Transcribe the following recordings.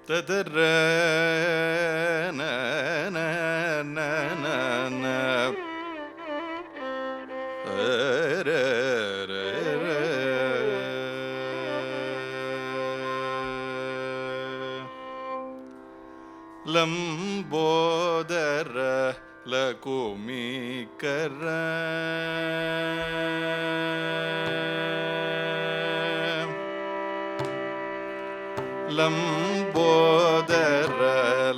Tadara na na na na na. Lambodara lakumikara Lambodara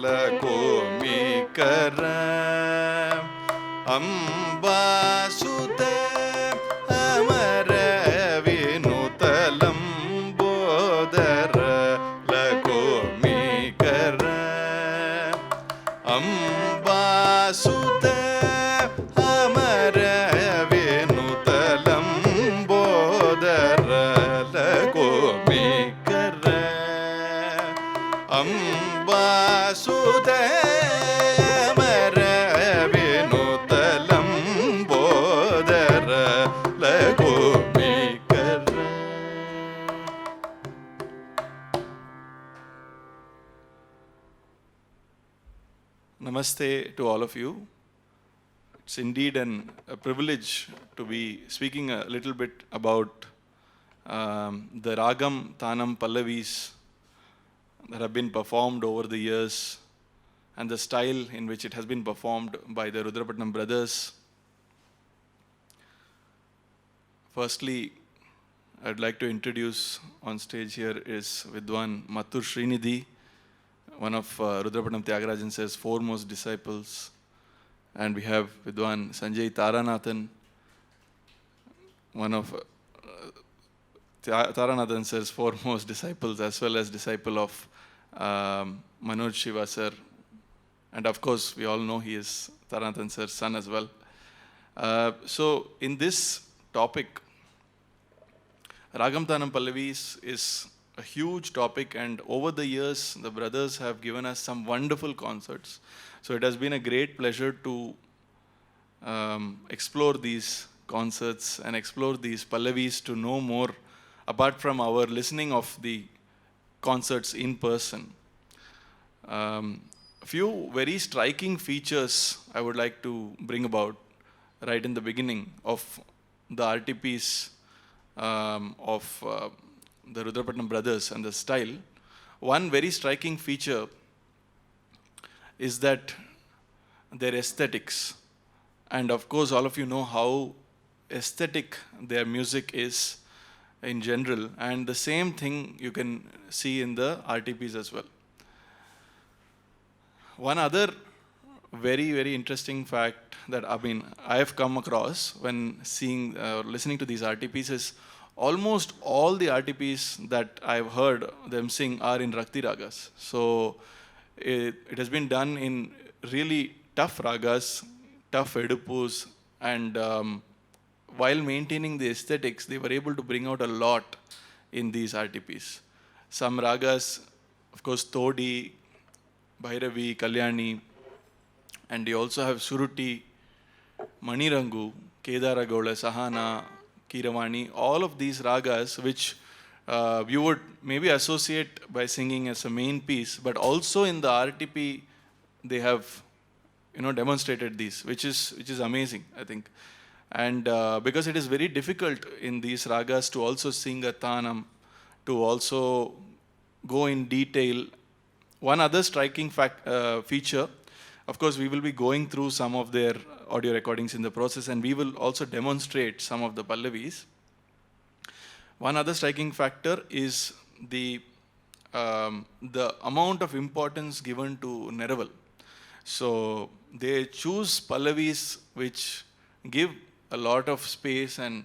lakumikara Ambasude amara vinutalam bodara lakumikara Ambasude amara vinutalam bodara lakumikara Ambasude Namaste to all of you. It's indeed a privilege to be speaking a little bit about the Ragam Tanam Pallavis that have been performed over the years and the style in which it has been performed by the Rudrapatnam Brothers. Firstly, I'd like to introduce on stage here is Vidwan Mattur R Srinidhi, one of Rudrapatnam N Thyagarajan's foremost disciples. And we have Vidwan Sanjay Taranath, one of Taranathan's foremost disciples, as well as disciple of Manoj Shiva sir. And of course, we all know he is Taranathan sir's son as well. So in this topic, Ragam Tanam Pallavis is a huge topic, and over the years, the brothers have given us some wonderful concerts. So it has been a great pleasure to explore these concerts and explore these Pallavis to know more, apart from our listening of the concerts in person. A few very striking features I would like to bring about right in the beginning of the RTPs of the Rudrapatnam Brothers and the style. One very striking feature is that their aesthetics. And of course, all of you know how aesthetic their music is in general. And the same thing you can see in the RTPs as well. One other very, very interesting fact that I have come across when seeing, listening to these RTPs is almost all the RTPs that I've heard them sing are in Rakti Ragas. So it has been done in really tough ragas, tough edupus, and while maintaining the aesthetics, they were able to bring out a lot in these RTPs. Some ragas, of course, Todi, Bhairavi, Kalyani, and you also have Surutti, Manirangu, Kedaragola, Sahana, Keeravani, all of these ragas which you would maybe associate by singing as a main piece, but also in the RTP they have demonstrated these, which is amazing, I think. And because it is very difficult in these ragas to also sing a tanam, to also go in detail. One other striking feature, of course, we will be going through some of their audio recordings in the process, and we will also demonstrate some of the Pallavis. One other striking factor is the amount of importance given to Neraval. So they choose Pallavis which give a lot of space and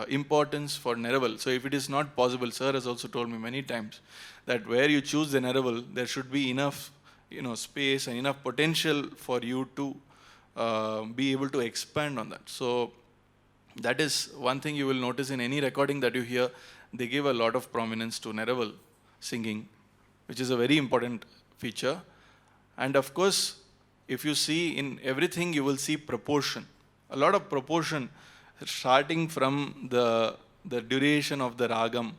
importance for Neraval. So if it is not possible, sir has also told me many times that where you choose the Neraval, there should be enough space and enough potential for you to be able to expand on that. So that is one thing you will notice in any recording that you hear. They give a lot of prominence to Neraval singing, which is a very important feature. And of course, if you see in everything, you will see proportion. A lot of proportion, starting from the duration of the ragam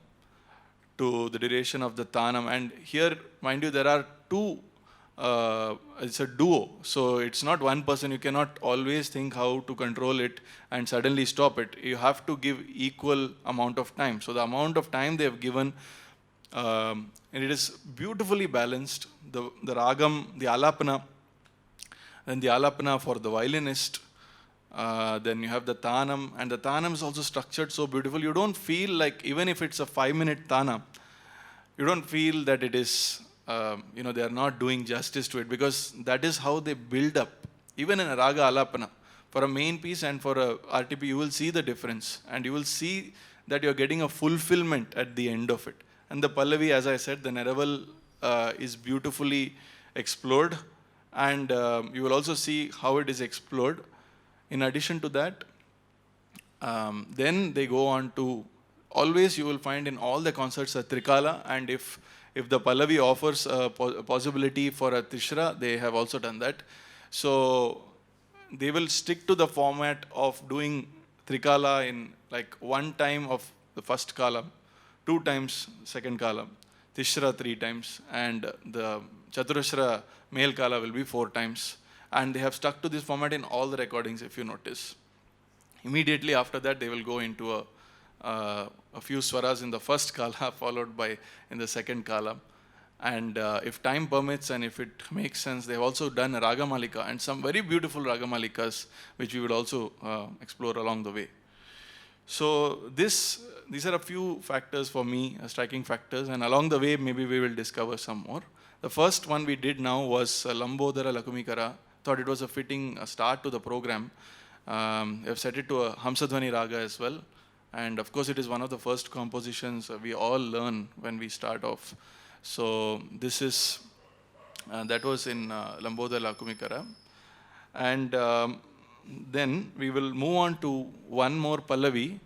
to the duration of the Tanam. And here, mind you, there are two, it's a duo. So it's not one person. You cannot always think how to control it and suddenly stop it. You have to give equal amount of time. So the amount of time they have given, and it is beautifully balanced. The ragam, the alapana, then the alapana for the violinist. Then you have the Tanam, and the Tanam is also structured so beautiful. You don't feel like, even if it's a 5-minute Tana, you don't feel that it is, they are not doing justice to it, because that is how they build up. Even in a Raga Alapana, for a main piece and for a RTP, you will see the difference, and you will see that you're getting a fulfillment at the end of it. And the Pallavi, as I said, the Neraval is beautifully explored, and you will also see how it is explored. In addition to that, then they go on to, always you will find in all the concerts a Trikala, and if the Pallavi offers a possibility for a Tishra, they have also done that. So they will stick to the format of doing Trikala in like 1 time of the first Kala, 2 times second Kala, Tishra 3 times, and the Chaturashra male Kala will be 4 times. And they have stuck to this format in all the recordings, if you notice. Immediately after that, they will go into a few swaras in the first Kala, followed by in the second Kala. And if time permits and if it makes sense, they have also done a Ragamalika and some very beautiful Ragamalikas, which we will also explore along the way. So these are a few factors for me, striking factors, and along the way, maybe we will discover some more. The first one we did now was Lambodara Lakumikara. Thought it was a fitting start to the program. I've set it to a Hamsadhwani Raga as well. And of course, it is one of the first compositions we all learn when we start off. So this is, that was in Lambodara Lakumikara. And then we will move on to one more Pallavi.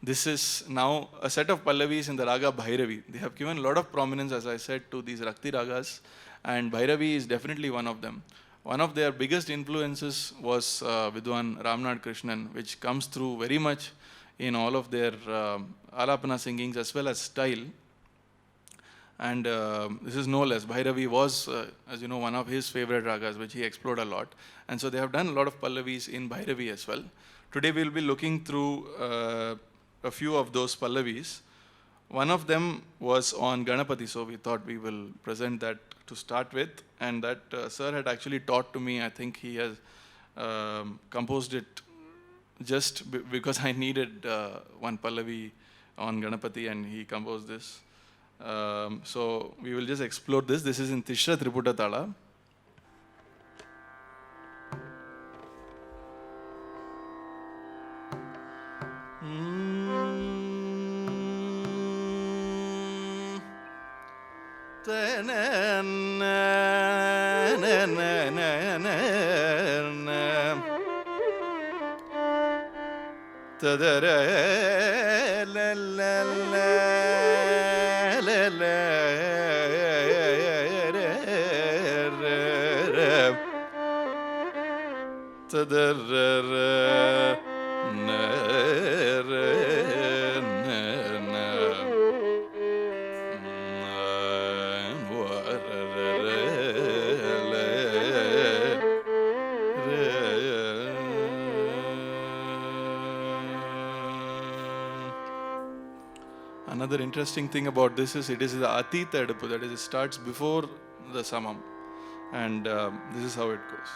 This is now a set of Pallavis in the Raga Bhairavi. They have given a lot of prominence, as I said, to these Rakti Ragas, and Bhairavi is definitely one of them. One of their biggest influences was Vidwan Ramnath Krishnan, which comes through very much in all of their Alapana singings as well as style. And this is no less. Bhairavi was, as you know, one of his favorite ragas, which he explored a lot. And so they have done a lot of Pallavis in Bhairavi as well. Today we will be looking through a few of those Pallavis. One of them was on Ganapati, so we thought we will present that to start with. And that sir had actually taught to me. I think he has composed it just because I needed one Pallavi on Ganapati, and he composed this. So we will just explore this. This is in Tishra Triputa Tala. Another interesting thing about this is it is the Atita Edupu, that is, it starts before the Samam. And this is how it goes.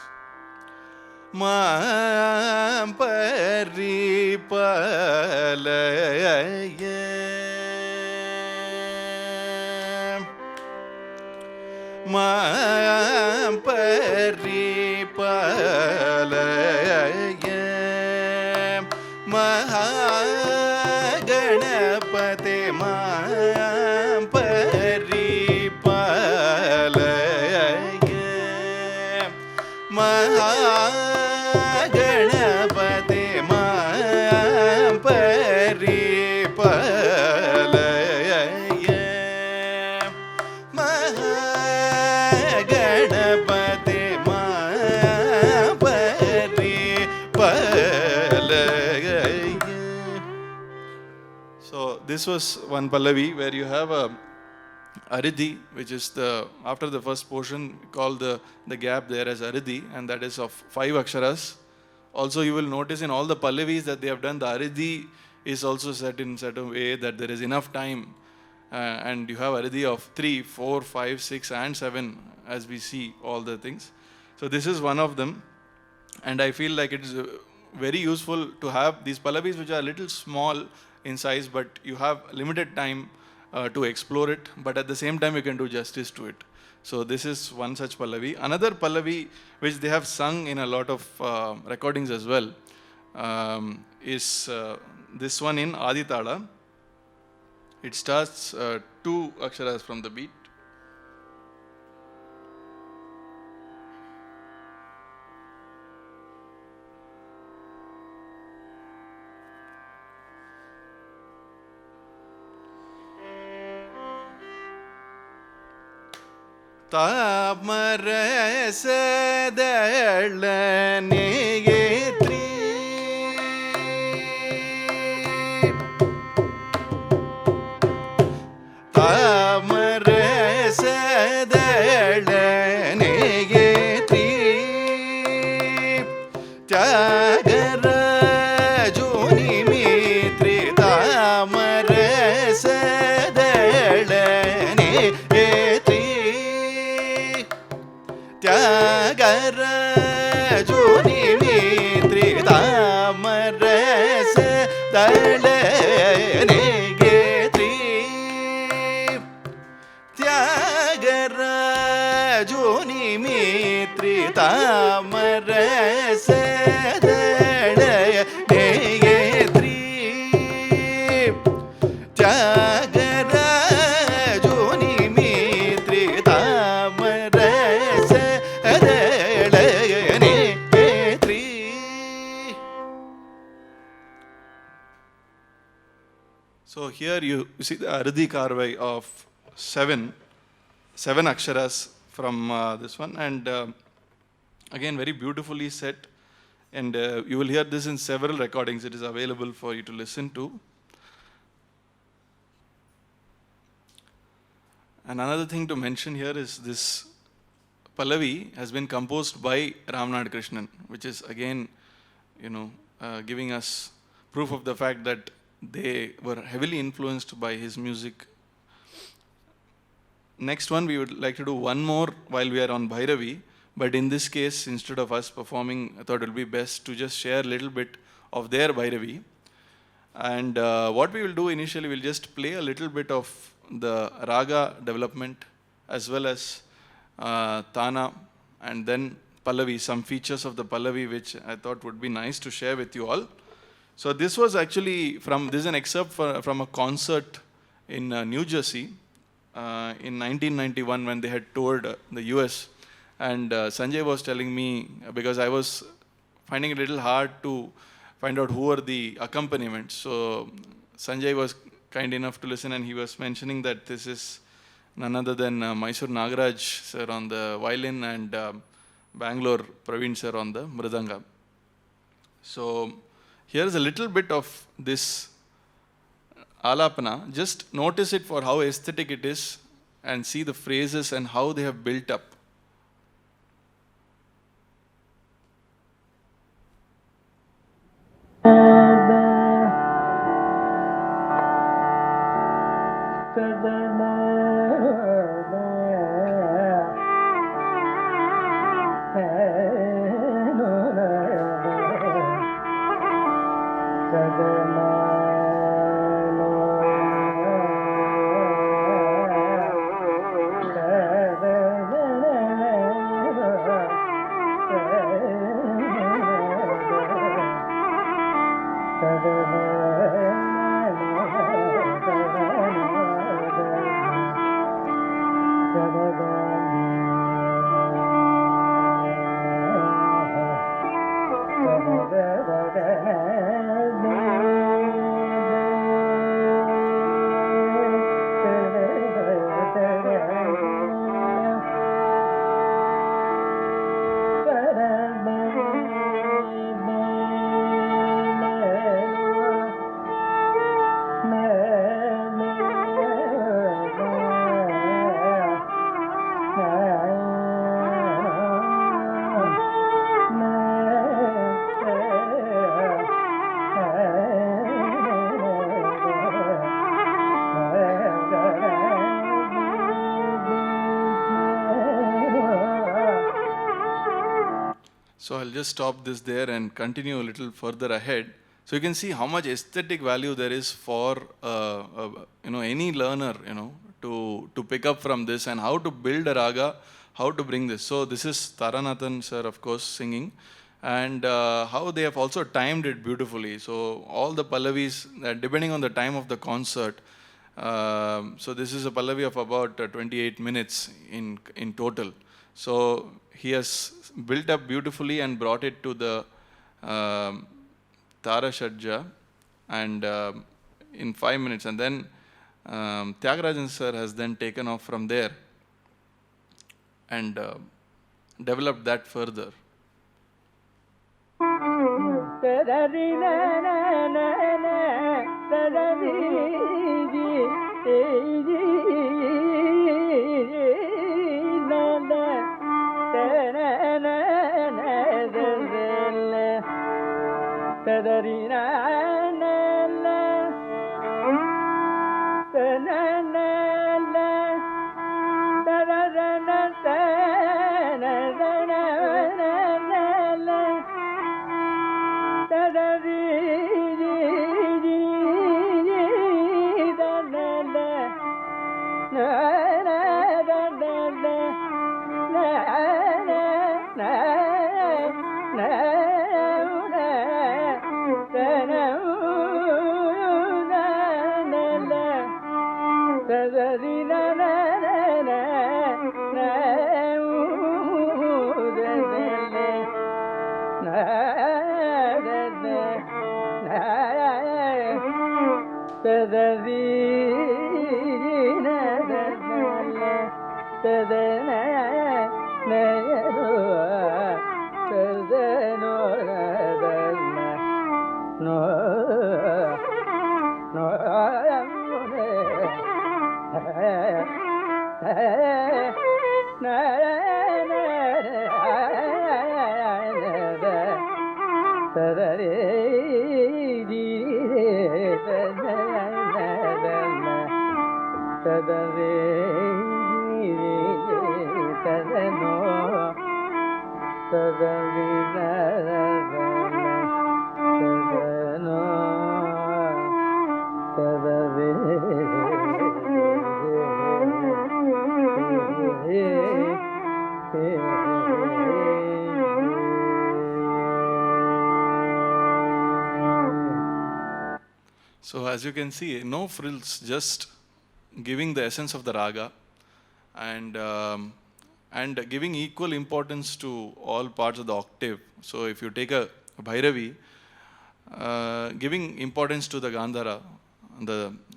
Ma pari palaya, ma pari palaya, Mahaganapate ma pari palaya, Mahaganapate ma pari palaya, Mahaganapate ma pari palaya. So this was one Pallavi where you have a Aridhi, which is after the first portion, we call the gap there as Aridhi, and that is of 5 aksharas. Also, you will notice in all the Pallavis that they have done, the Aridhi is also set in such a way that there is enough time. And you have Aridhi of 3, 4, 5, 6 and 7 as we see all the things. So this is one of them. And I feel like it is very useful to have these Pallavis which are a little small in size, but you have limited time to explore it, but at the same time you can do justice to it. So this is one such Pallavi. Another Pallavi which they have sung in a lot of recordings as well is this one in Aditala. It starts 2 aksharas from the beat. Tamarasadalaneyetri Tamarasadalaneyetri Tyagarajuni mitri Tamarasadalaneyetri Tyagarajuni mitri Tamarasadalaneyetri Tyagarajuni mitri Tamarasadalaneyetri Tyagarajuni mitri Tamarasadalaneyetri. So here you see the Aridhi Karvai of 7 aksharas from this one, and again very beautifully set, and you will hear this in several recordings. It is available for you to listen to. And another thing to mention here is this Pallavi has been composed by Ramnad Krishnan, which is again, giving us proof of the fact that they were heavily influenced by his music. Next one, we would like to do one more while we are on Bhairavi, but in this case, instead of us performing, I thought it would be best to just share a little bit of their Bhairavi. And what we will do initially, we'll just play a little bit of the raga development as well as Taana, and then Pallavi, some features of the Pallavi which I thought would be nice to share with you all. So this was actually this is an excerpt from a concert in New Jersey in 1991 when they had toured the US. And Sanjay was telling me, because I was finding it a little hard to find out who were the accompaniments. So Sanjay was kind enough to listen, and he was mentioning that this is none other than Mysore Nagaraj sir on the violin and Bangalore Praveen sir on the mridanga. So here's a little bit of this Alapana. Just notice it for how aesthetic it is and see the phrases and how they have built up. So I'll just stop this there and continue a little further ahead. So you can see how much aesthetic value there is for any learner to pick up from this, and how to build a raga, how to bring this. So this is Taranathan sir, of course, singing, and how they have also timed it beautifully. So all the Pallavis, depending on the time of the concert. So this is a Pallavi of about 28 minutes in total. So he has built up beautifully and brought it to the Tara Shadja, and in 5 minutes, and then Thyagarajan sir has then taken off from there and developed that further. So as you can see, no frills, just giving the essence of the raga, and giving equal importance to all parts of the octave. So if you take a Bhairavi, giving importance to the Gandhara,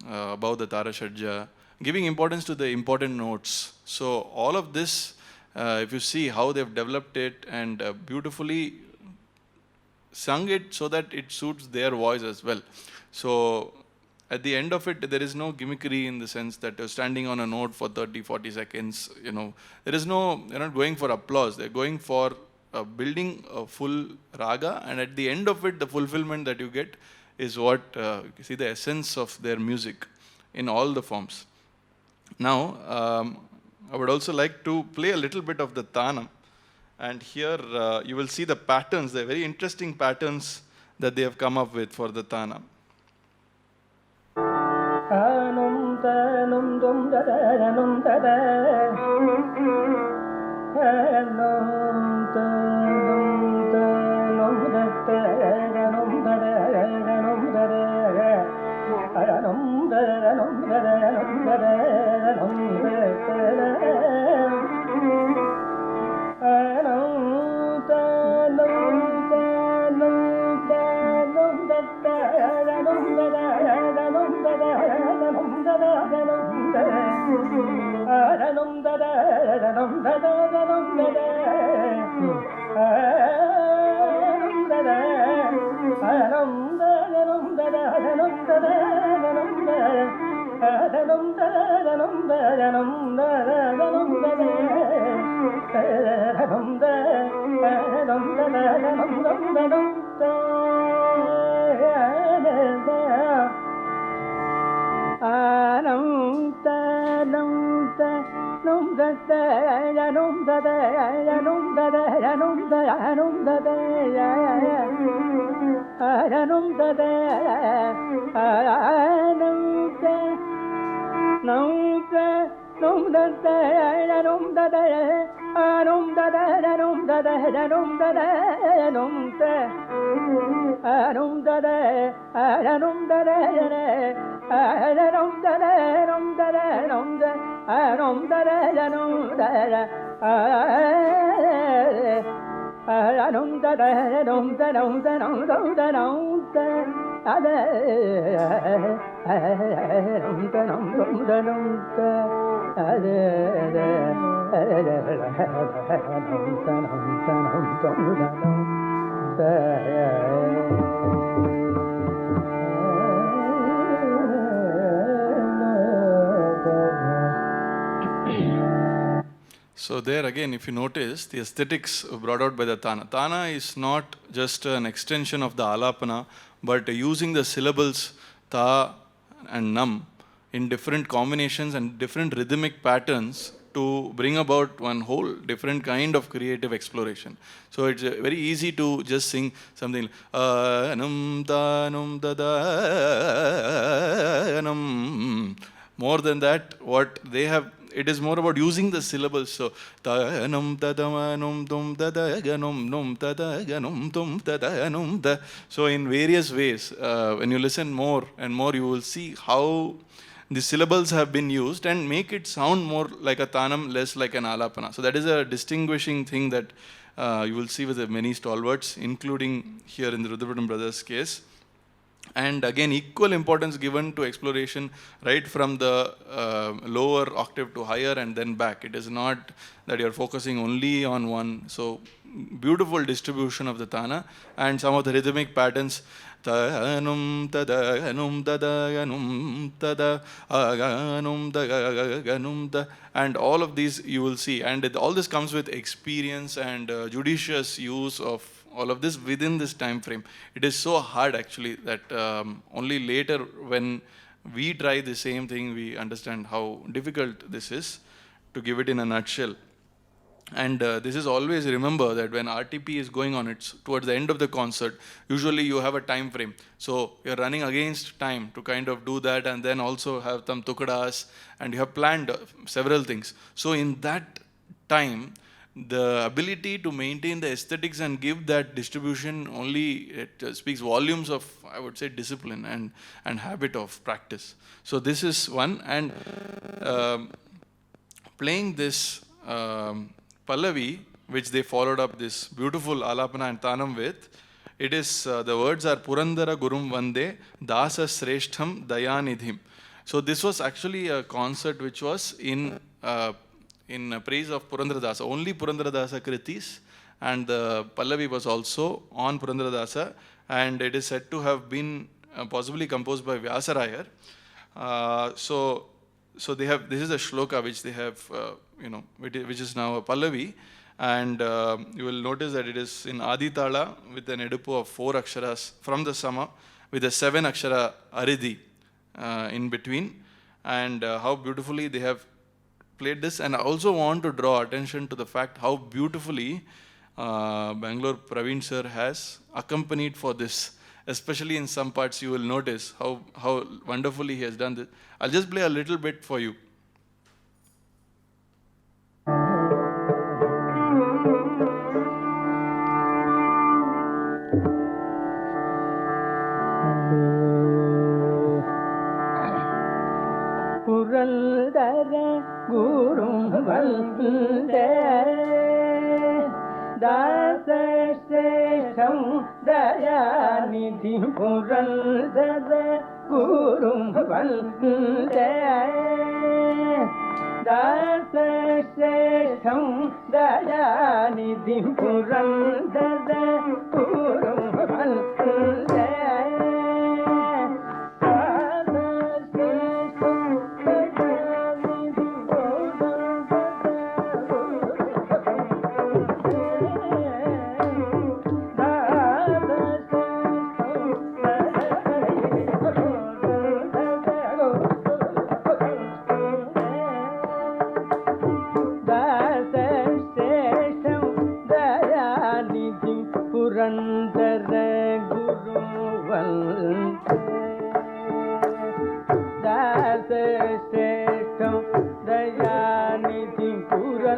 above the Tara Shadja, giving importance to the important notes. So all of this, if you see how they've developed it and beautifully sung it so that it suits their voice as well. So at the end of it, there is no gimmickry in the sense that you're standing on a note for 30, 40 seconds. There is no, they're not going for applause. They're going for building a full raga, and at the end of it, the fulfillment that you get is what you see the essence of their music in all the forms. Now, I would also like to play a little bit of the Taana, and here you will see the patterns, the very interesting patterns that they have come up with for the Taana. So there again, if you notice, the aesthetics brought out by the Tana. Tana is not just an extension of the Alapana, but using the syllables Ta and Nam in different combinations and different rhythmic patterns to bring about one whole different kind of creative exploration. So it's very easy to just sing something anum tanum dadanum. More than that, what they have, it is more about using the syllables. So tanum tadamanum tum tadaganum num tadaganum tum tadanum da. So in various ways, when you listen more and more, you will see how the syllables have been used and make it sound more like a tanam, less like an alapana. So that is a distinguishing thing that you will see with the many stalwarts, including here in the Rudrapatnam Brothers case. And again, equal importance given to exploration right from the lower octave to higher and then back. It is not that you're focusing only on one. So beautiful distribution of the Tana and some of the rhythmic patterns. Tanum tadaganum tadaganum tada aganum tadaganum ta, and all of these you will see, and all this comes with experience and judicious use of all of this within this time frame. It is so hard actually that only later when we try the same thing we understand how difficult this is to give it in a nutshell. And this is always, remember that when RTP is going on, it's towards the end of the concert, usually you have a time frame. So you're running against time to kind of do that, and then also have some tukadas, and you have planned several things. So in that time, the ability to maintain the aesthetics and give that distribution only, it speaks volumes of, I would say, discipline and habit of practice. So this is one, and playing this Pallavi, which they followed up this beautiful Alapana and Tanam with, it is, the words are Purandara Gurum Vande Dasa Sreshtham Dayanidhim. So this was actually a concert which was in praise of Purandaradasa, only Purandaradasa Kritis, and the Pallavi was also on Purandaradasa, and it is said to have been possibly composed by Vyasarayar. So they have, this is a shloka which they have, which is now a Pallavi, and you will notice that it is in Aditala with an edupu of 4 aksharas from the Sama with a 7 akshara aridhi in between, and how beautifully they have played this. And I also want to draw attention to the fact how beautifully Bangalore Praveen sir has accompanied for this. Especially in some parts you will notice how wonderfully he has done this. I'll just play a little bit for you. Purandara Gurum Vande Dasasham Dayanidhi Purandara Gurum Vande Dasasham Dayanidhi Purandara Gurum Vande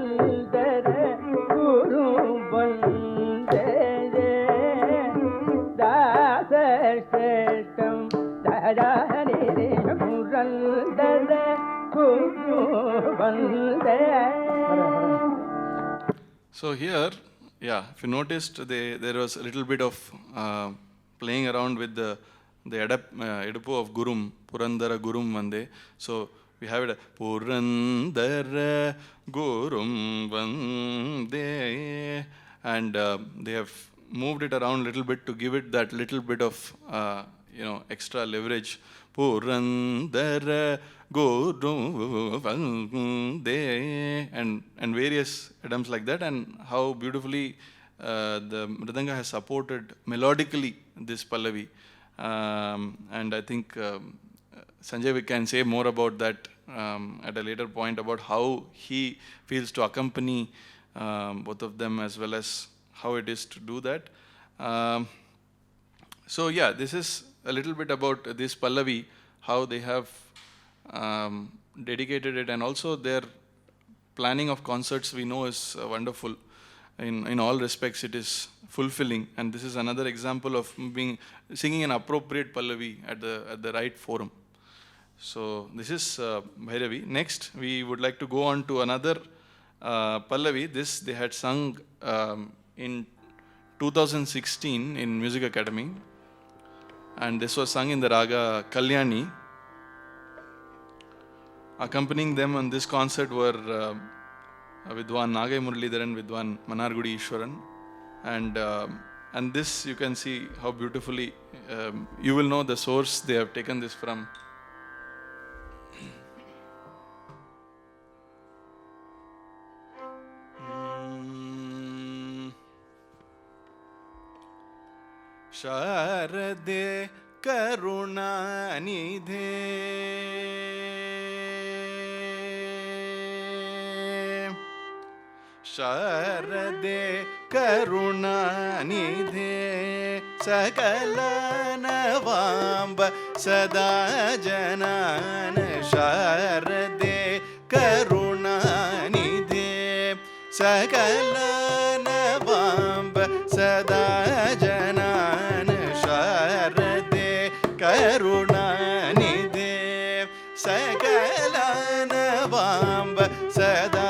Vandare Guru Vandare Dasashtam Dayani Murandare Guru Vandare. So here, yeah, if you noticed, there was a little bit of playing around with the Edupu of Gurum, Purandara Gurum Vande. So we have it, Purandara Gurum Vande, and they have moved it around a little bit to give it that little bit of extra leverage. Purandara Guru Vande, and various items like that, and how beautifully the Mridanga has supported melodically this Pallavi. And I think Sanjay, we can say more about that at a later point, about how he feels to accompany both of them, as well as how it is to do that. So yeah, this is a little bit about this Pallavi, how they have dedicated it, and also their planning of concerts we know is wonderful. In all respects, it is fulfilling, and this is another example of singing an appropriate Pallavi at the right forum. So this is Bhairavi. Next, we would like to go on to another Pallavi. This they had sung in 2016 in Music Academy, and this was sung in the raga Kalyani. Accompanying them on this concert were Vidwan Nagai Muralidharan, Vidwan Manargudi Ishwaran, and this you can see how beautifully you will know the source they have taken this from. Sharade Karunanidhe Sharade Karunanidhe Sakala Navamba Sada Janana Sharade Karunanidhe Sakala Navamba Sada Janana Sharade Karunanidhe Sakala Navamba Sada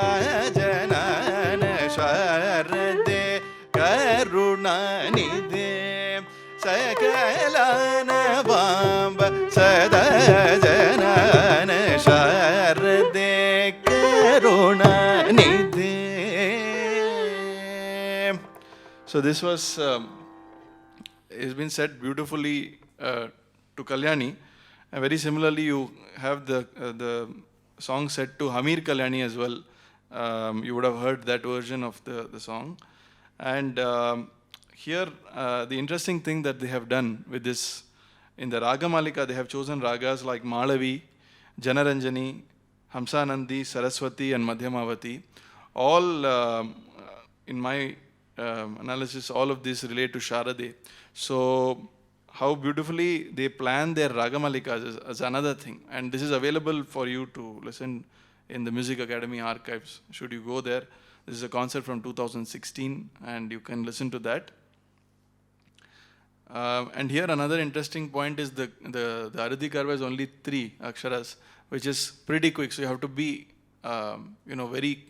Janana Sharade Karunanidhe Sakala Navamba Sada Janana Sharade Karunanidhe. So this was, it's been said beautifully to Kalyani. And very similarly, you have the song set to Hamir Kalyani as well. You would have heard that version of the song. And here, the interesting thing that they have done with this, in the Raga Malika, they have chosen ragas like Malavi, Janaranjani, Hamsanandi, Saraswati, and Madhyamavati. All, in my analysis, all of these relate to Sharade. So how beautifully they plan their Raga Malikas is another thing. And this is available for you to listen in the Music Academy archives. Should you go there, this is a concert from 2016, and you can listen to that. And here another interesting point is the Aradi Karva is only 3 aksharas, which is pretty quick. So you have to be very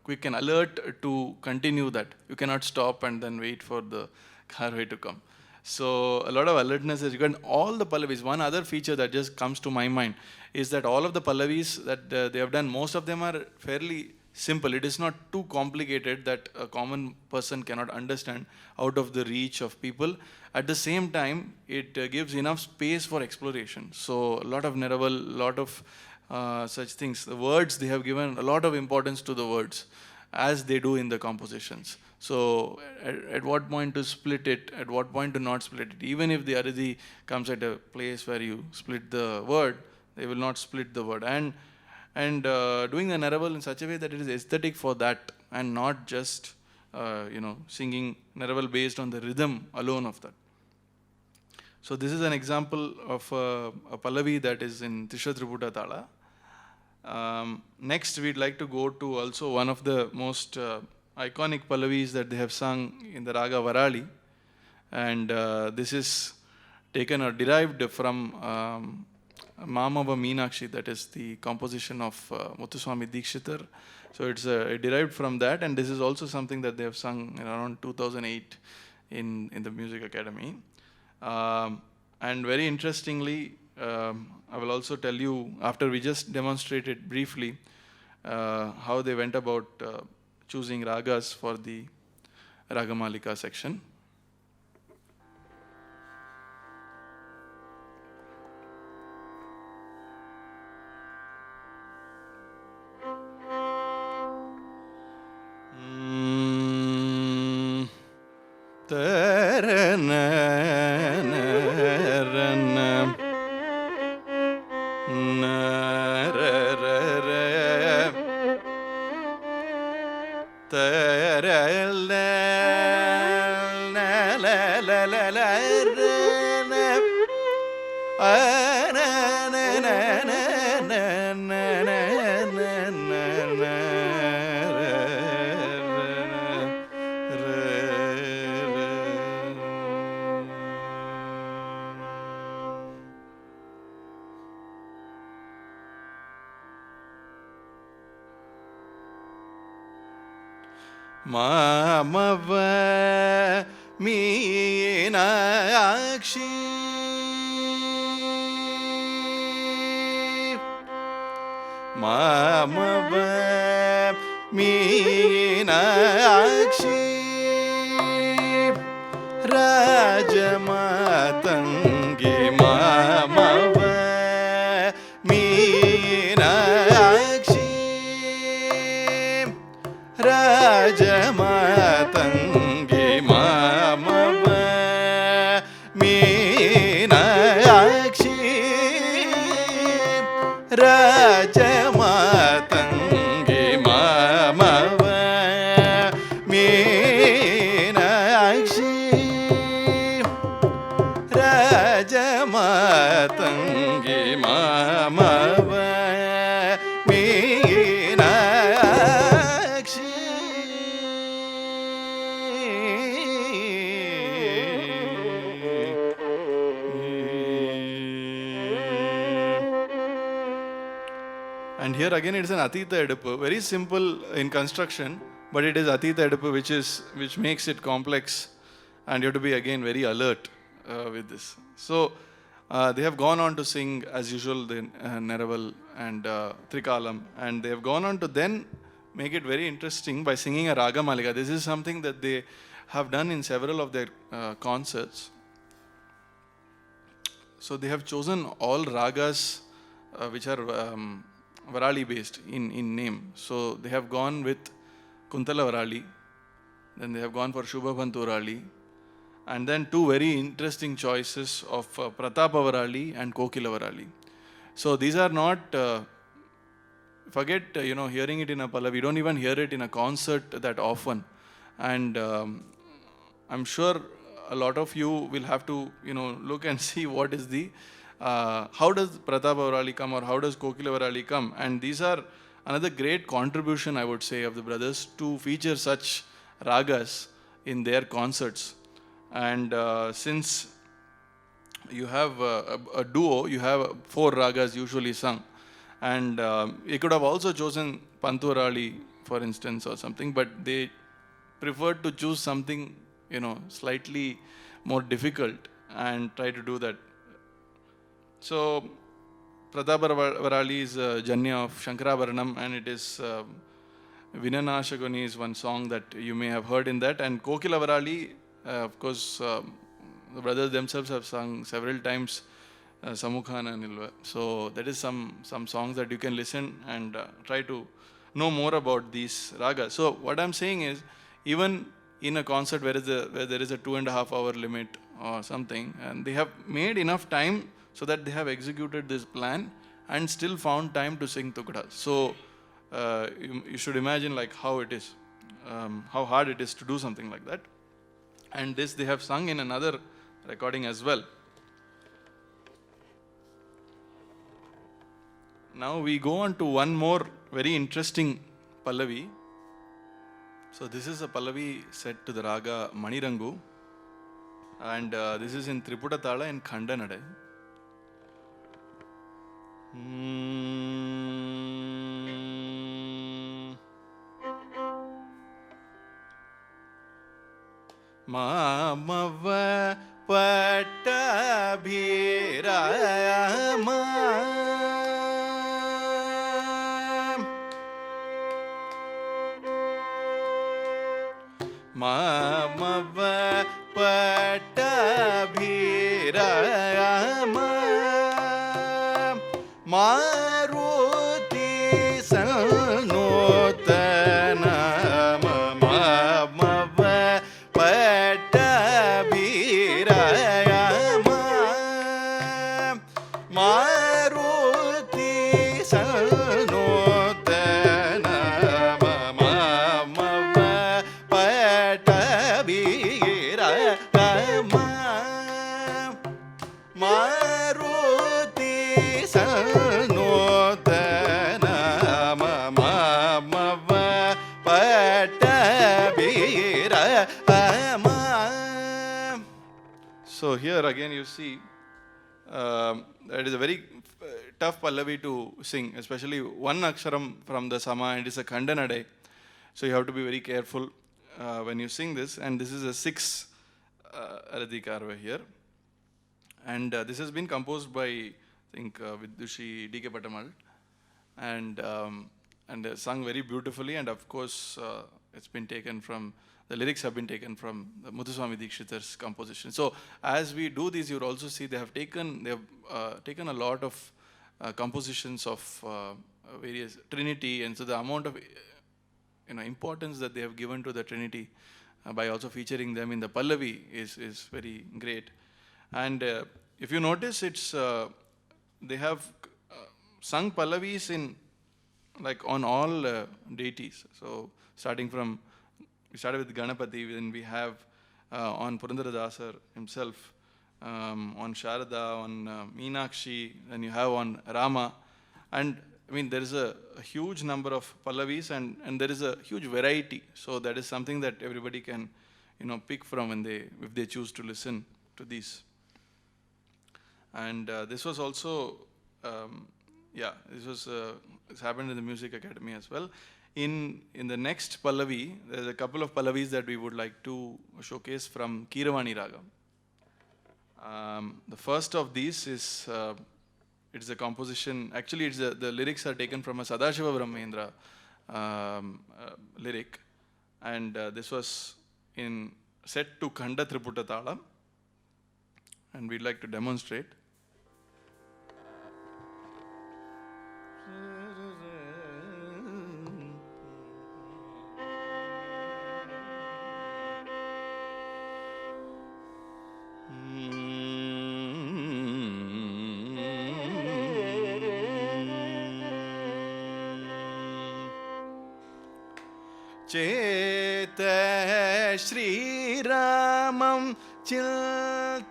quick and alert to continue that. You cannot stop and then wait for the Karva to come. So a lot of alertness is required. All the Pallavis, one other feature that just comes to my mind is that all of the Pallavis that they have done, most of them are fairly simple. It is not too complicated that a common person cannot understand, out of the reach of people. At the same time, it gives enough space for exploration. So a lot of Neraval, a lot of such things. The words, they have given a lot of importance to the words, as they do in the compositions. So at what point to split it, at what point to not split it. Even if the Aradi comes at a place where you split the word, they will not split the word. And doing the Neraval in such a way that it is aesthetic for that, and not just singing Neraval based on the rhythm alone of that. So this is an example of a Pallavi that is in Trisha Triputa Tala. Next, we'd like to go to also one of the most iconic Pallavis that they have sung in the Raga Varali. And this is taken or derived from Mamava Meenakshi, that is the composition of Muthuswami Dikshitar. So it's derived from that, and this is also something that they have sung in around 2008 in the Music Academy. And very interestingly, I will also tell you, after we just demonstrated briefly how they went about choosing ragas for the Ragamalika section. Mamava Meenakshi Mamava Meenakshi Rajamatangi Mamava Meenakshi Rajamatangi Mamava Meenakshi Rajamatangi Mamava Meenakshi Rajamatangi Mamava And here again it is an Atita Eduppu, very simple in construction, but it is Atita Eduppu which makes it complex, and you have to be again very alert with this. So they have gone on to sing as usual the Neraval and Trikalam, and they have gone on to then make it very interesting by singing a Raga Malika. This is something that they have done in several of their concerts. So they have chosen all ragas which are Varali based in name. So they have gone with Kuntala Varali, then they have gone for Shubhabantu Varali, and then two very interesting choices of Pratapa Varali and Kokila Varali. So these are not, forget hearing it in a Pallavi, we don't even hear it in a concert that often. And I'm sure a lot of you will have to look and see what is the how does Pratapa Varali come, or how does Kokila Varali come. And these are another great contribution, I would say, of the brothers to feature such ragas in their concerts. And since you have a duo, you have 4 ragas usually sung, and you could have also chosen Pantu Varali, for instance, or something, but they preferred to choose something slightly more difficult and try to do that. So Pratapa Varali is Janya of Shankarabharanam, and it is Vinanashagoni is one song that you may have heard in that. And Kokila Varali, of course, the brothers themselves have sung several times Samukhana Nilva. So that is some songs that you can listen and try to know more about these ragas. So what I'm saying is, even in a concert where there is a 2.5 hour limit or something, and they have made enough time so that they have executed this plan and still found time to sing Tukdas. So you should imagine like how it is, how hard it is to do something like that. And this they have sung in another recording as well. Now we go on to one more very interesting Pallavi. So this is a Pallavi set to the raga Manirangu, and this is in Triputa Tala and Khandanade. Mamava Pattabhirama Mamava Pattabhirama Maruti Sanotana Mamava Pattabhirama Maruti Sanotana Mamava Pattabhirama Maruti Sanotana Mamava Pattabhirama. So here again you see it is a very tough Pallavi to sing, especially one aksharam from the Sama, and it is a Khandanade. So you have to be very careful when you sing this, and this is a 6 Radhikarva here. And this has been composed by, I think, Vidushi D.K. Patamal, and sung very beautifully, and of course it's been taken from, the lyrics have been taken from the Muthuswami Dikshitar's composition. So as we do this, you'll also see they have taken a lot of compositions of various Trinity, and so the amount of importance that they have given to the Trinity by also featuring them in the Pallavi is very great. And if you notice, it's they have sung Pallavis in on all deities. So we started with Ganapati, then we have on Purandaradasar himself, on Sharada, on Meenakshi, then you have on Rama, and I mean there is a huge number of Pallavis, and there is a huge variety. So that is something that everybody can pick from if they choose to listen to these. And this was also this happened in the Music Academy as well. In the next Pallavi, there's a couple of Pallavis that we would like to showcase from Keeravani Raga. The first of these is it's a composition. Actually, the lyrics are taken from a Sadashiva Brahmendra lyric, and this was set to Khanda Triputa Tala, and we'd like to demonstrate. Cheta Shri Ramam Chiltaye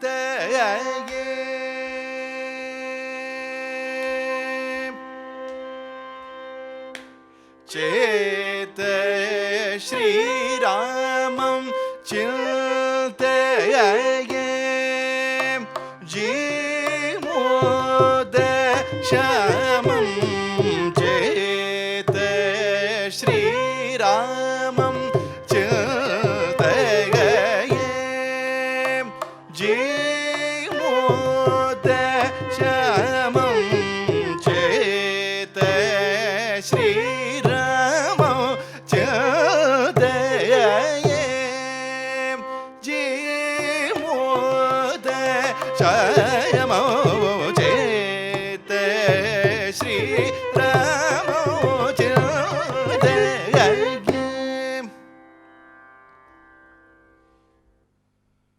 Cheta Shri Ramam Chiltaye Jimoda Shamam Cheta Shri Ramam Chiltaye Jimoda Shamam Cheta Shri Ramam Chiltaye Jimoda Shamam Cheta Shri Ramam Chiltaye.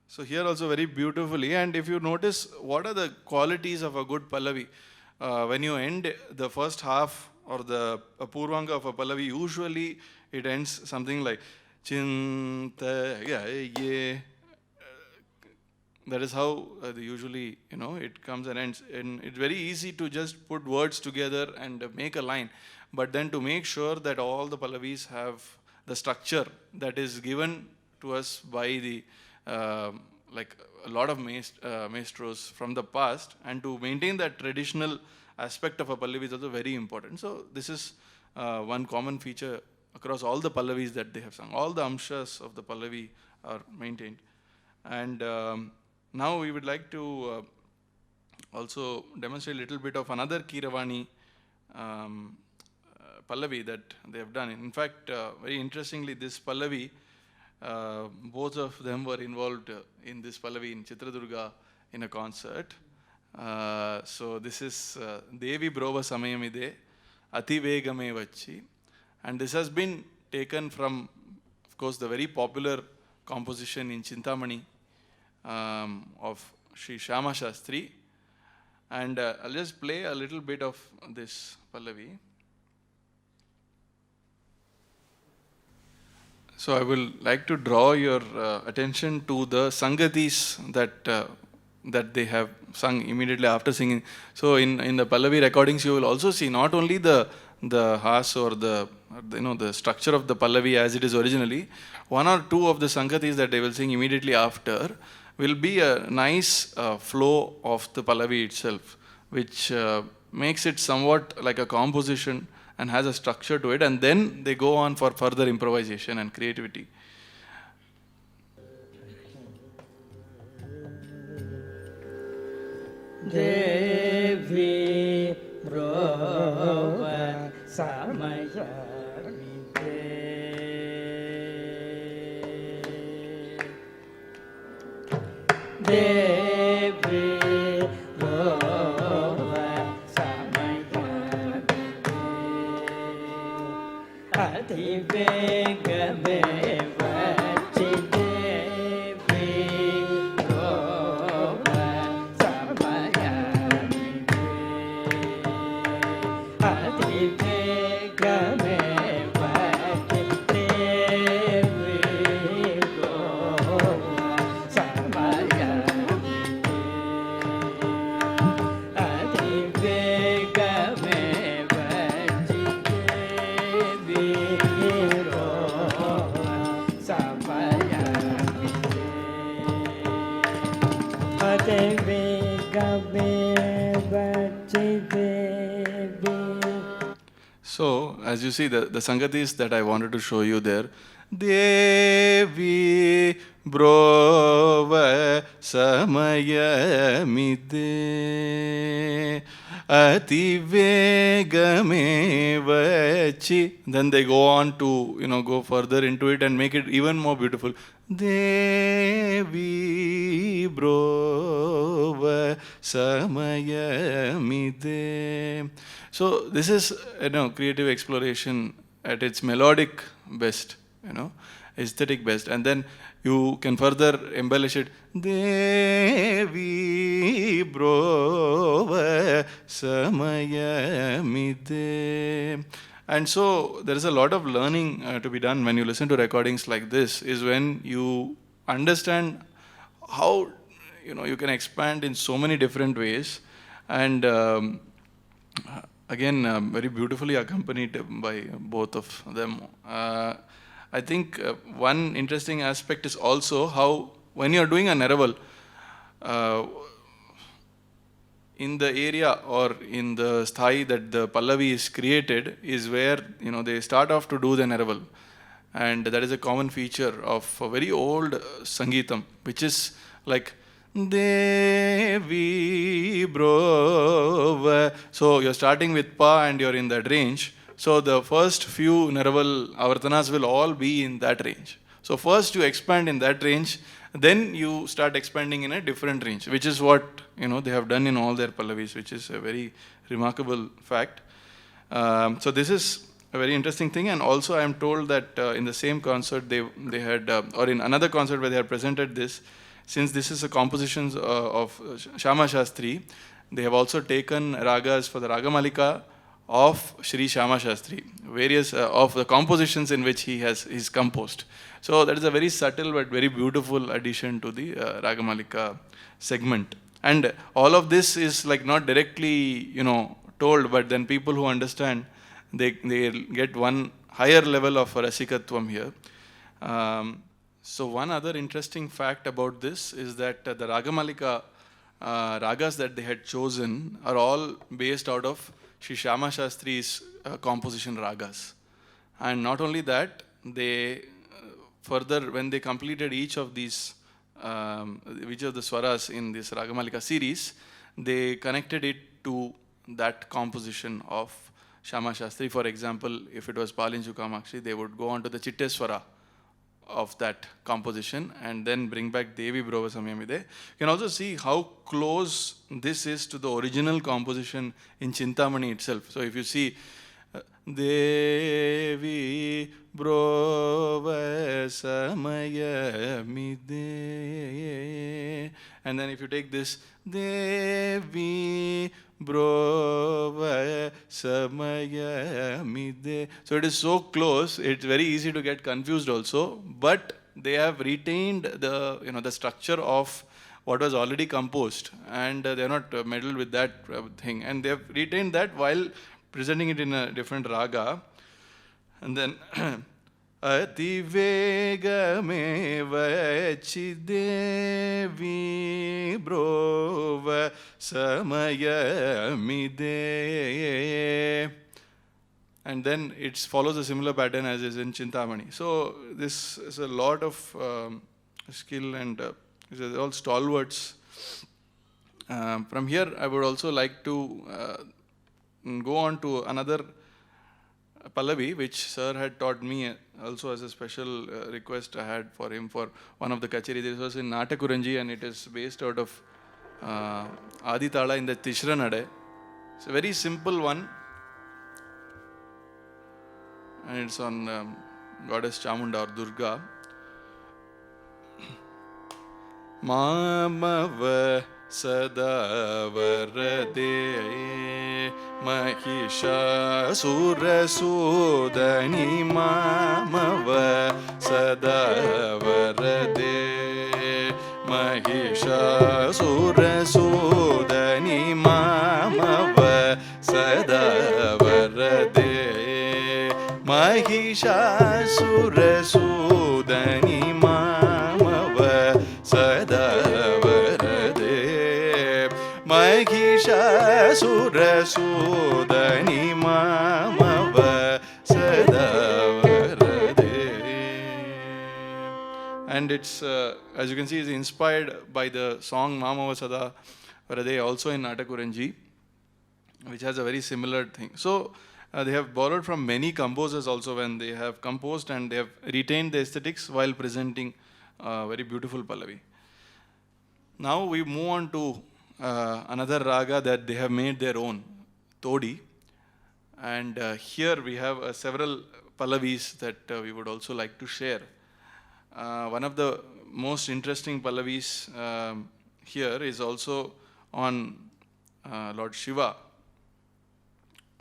So here also very beautifully, and if you notice, what are the qualities of a good Pallavi? When you end the first half or the Purvanga of a Pallavi, usually it ends something like Chintaye that is how usually, it comes and ends. And it's very easy to just put words together and make a line. But then to make sure that all the Pallavis have the structure that is given to us by the, like a lot of maestros from the past, and to maintain that traditional aspect of a Pallavi is also very important. So this is one common feature across all the Pallavis that they have sung. All the amshas of the Pallavi are maintained. And now we would like to also demonstrate a little bit of another Keeravani Pallavi that they have done. In fact, very interestingly, this Pallavi, both of them were involved in this Pallavi in Chitradurga in a concert. So this is Devi Brova Samayamide Ati Vegame Vachi. And this has been taken from, of course, the very popular composition in Chintamani of Sri Shyama Shastri. And I'll just play a little bit of this Pallavi. So I will like to draw your attention to the Sangatis that they have sung immediately after singing. So in the Pallavi recordings, you will also see not only the has or the structure of the Pallavi as it is originally, one or two of the Sangatis that they will sing immediately after will be a nice flow of the Pallavi itself, which makes it somewhat like a composition and has a structure to it, and then they go on for further improvisation and creativity. Devi Brova Samayamide Devi Brova Samayamide Ati Vegame Vachi Devi Brova Samayamide Ati Vegame Vachi Devi Brova Samayamide Ati Vegame Vachi Devi Brova Samayamide Ati Vegame Vachi Devi. So, as you see, the Sangatis that I wanted to show you there, Devi Brova Samayamide Ati Vegame Vachi. Then they go on to, go further into it and make it even more beautiful. Devi Brova Samayamide. So this is, creative exploration at its melodic best, aesthetic best. And then you can further embellish it. Devi Brova Samayamide. And so there is a lot of learning to be done when you listen to recordings like this, is when you understand how, you can expand in so many different ways. And again, very beautifully accompanied by both of them. I think one interesting aspect is also how, when you're doing a Neraval, in the area or in the sthai that the Pallavi is created is where, they start off to do the Neraval. And that is a common feature of a very old Sangeetam, which is like Devi Brova. So you're starting with Pa and you're in that range. So the first few Neraval Avartanas will all be in that range. So first you expand in that range, then you start expanding in a different range, which is what they have done in all their Pallavis, which is a very remarkable fact. So this is a very interesting thing. And also I am told that in the same concert they had, or in another concert where they had presented this, since this is a composition of Shyama Shastri, they have also taken ragas for the Ragamalika of Shri Shyama Shastri, various of the compositions in which he's composed. So that is a very subtle but very beautiful addition to the Ragamalika segment. And all of this is like not directly, told, but then people who understand, they get one higher level of rasikatvam here. So one other interesting fact about this is that the Ragamalika ragas that they had chosen are all based out of Shri Shyama Shastri's composition ragas. And not only that, they further, when they completed each of these, which of the swaras in this Ragamalika series, they connected it to that composition of Shyama Shastri. For example, if it was Palinju Kamakshi, they would go on to the Chitteswara of that composition and then bring back Devi Brova Samyamide. You can also see how close this is to the original composition in Chintamani itself. So if you see Devi Brova Samayamide, and then if you take this Devi Brova Samayamide, so it is so close, it's very easy to get confused also, but they have retained the the structure of what was already composed, and they are not meddled with that thing, and they have retained that while presenting it in a different raga. And then Ati Vegameva Chidevi Brova Samayamide, and then it follows a similar pattern as is in Chintamani. So this is a lot of skill, and these are all stalwarts. From here, I would also like to go on to another Pallavi, which sir had taught me also as a special request I had for him for one of the kacheri. This was in Natakuranji, and it is based out of Adi Tala in the Tishra Nade. It's a very simple one, and it's on goddess Chamunda or Durga. Mamava Sada Varade Mahishasura Sudani Mamava Sada Varade Mahishasura Sudani Mamava Sada Varade Mahishasura Sudani Mamava Sada Mahishasura Sudani Mamava Sada Varade. And it's, as you can see, is inspired by the song Mamava Sada Varade, also in Natakuranji, which has a very similar thing. So they have borrowed from many composers also when they have composed, and they have retained the aesthetics while presenting very beautiful Pallavi. Now we move on to another raga that they have made their own, Todi. And here we have several Pallavis that we would also like to share. One of the most interesting Pallavis here is also on Lord Shiva,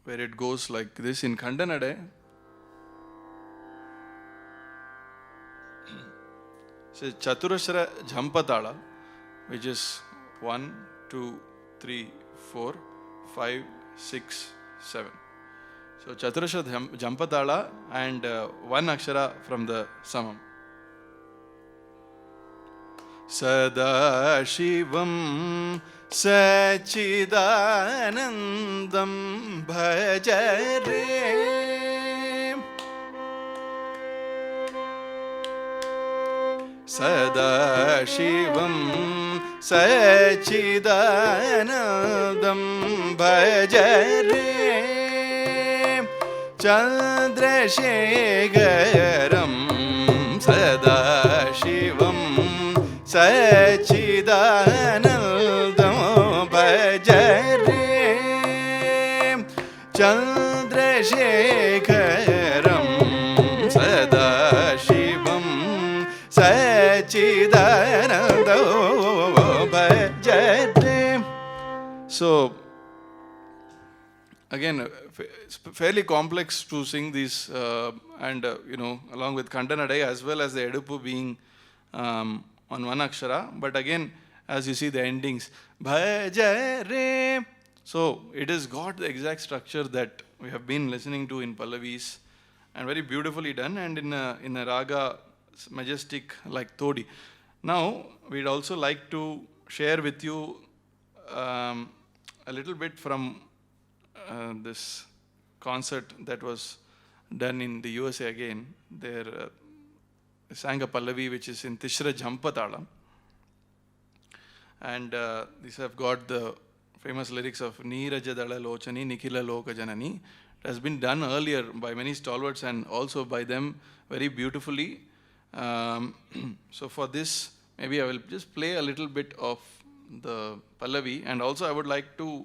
where it goes like this in Khandanade. It's Chaturashra Jhampatala, which is 1, 2, 3, 4, 5, 6, 7. So Chaturashra Jhampatala and one akshara from the Samam. Sadashivam Sachidanandam Bhajare Sadashivam Sachidanandam Bhajare Chandrasekharam Sadashivam Sachidanandam Bhajare Chandrasekharam Sadashivam Sachidanandam Bhajare. So again, fairly complex to sing these, and along with Kandanadai as well as the Edupu being on one akshara. But again, as you see the endings, Bhaja Re. So it has got the exact structure that we have been listening to in Pallavis, and very beautifully done, and in a raga majestic like Todi. Now we'd also like to share with you a little bit from this concert that was done in the USA again. They sang a Pallavi which is in Tishra Jampatala, and these have got the famous lyrics of Neerajadala Lochani Nikila Loka Janani. It has been done earlier by many stalwarts and also by them very beautifully. So for this, maybe I will just play a little bit of the Pallavi, and also I would like to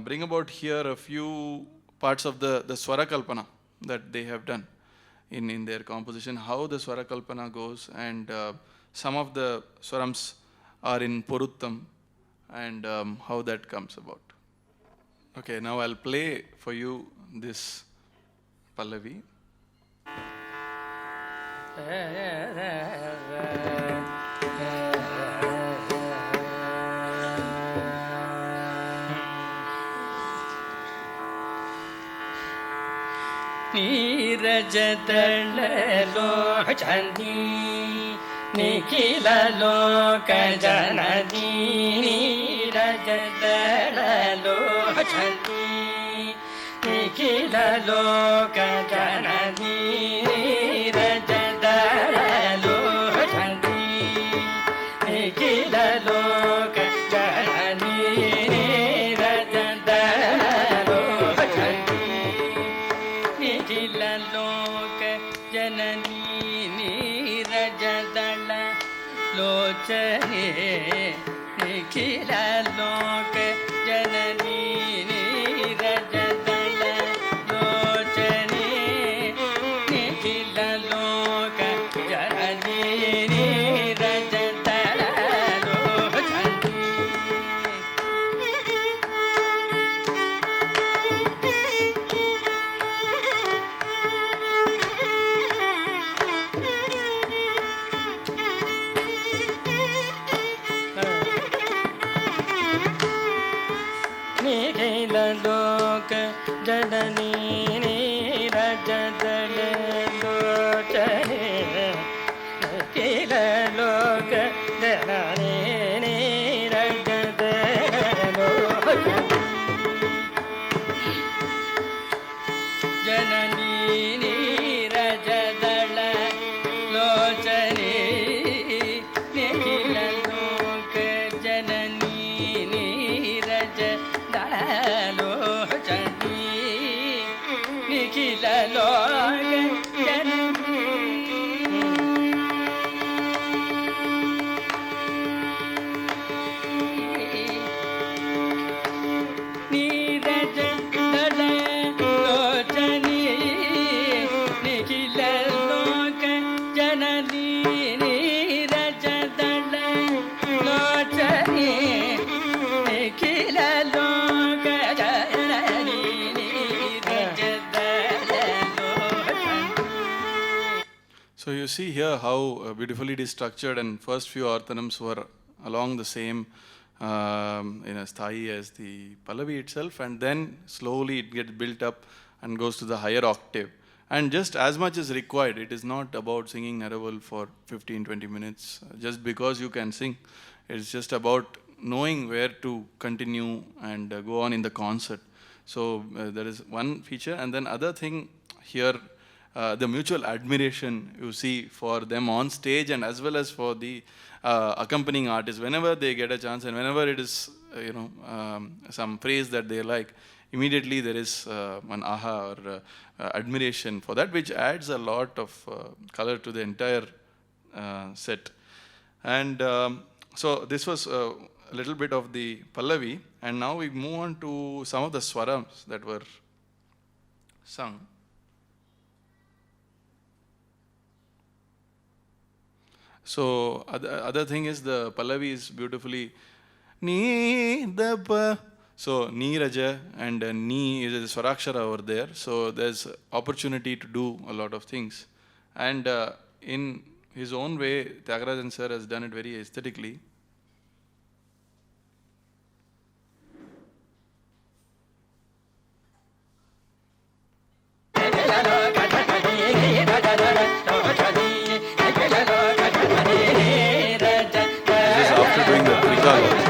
bring about here a few parts of the Swara Kalpana that they have done in their composition, how the Swara Kalpana goes, and some of the Swarams are in Poruttam, and how that comes about. Okay, now I'll play for you this Pallavi. Neerajadala Lochani Nikila Loka Janani. Neerajadala Lochani Nikila Loka Janani. Neerajadala Lochani Nikila Loka Janani. Nikila Loka Janani. Neerajadala Lochani Nikila Loka Janani. Neerajadala Lochani. Nikila Loka Janani. Neerajadala Lochani Nikila Loka Janani. Neerajadala Lochani Janani. Neerajadala Lochani Nikila Loka Janani. Nikila Loka Janani. Neerajadala Lochani Nikila Loka Janani. Neerajadala Lochani Nikila Loka Janani. So you see here how beautifully it is structured, and first few Arthanams were along the same sthai as the Pallavi itself, and then slowly it gets built up and goes to the higher octave. And just as much is required, it is not about singing Naraval for 15-20 minutes just because you can sing. It's just about knowing where to continue and go on in the concert. So there is one feature, and then other thing here, the mutual admiration you see for them on stage and as well as for the accompanying artists. Whenever they get a chance and whenever it is some phrase that they like, immediately there is an aha or admiration for that, which adds a lot of color to the entire set. And so this was a little bit of the Pallavi, and now we move on to some of the swarams that were sung. So other thing is the Pallavi is beautifully ni da pa So Neeraja and Ni is a Swarakshara over there. So there's opportunity to do a lot of things. And in his own way, Tyagarajan sir has done it very aesthetically. This is after doing the Trikala.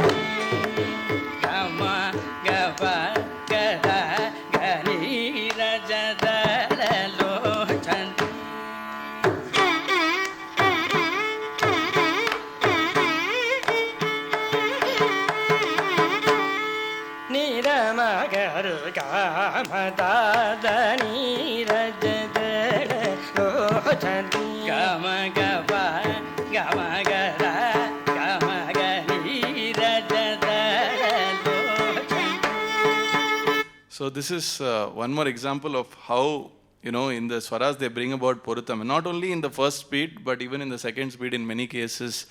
So this is one more example of how, in the swaras they bring about Porutam. Not only in the first speed, but even in the second speed in many cases,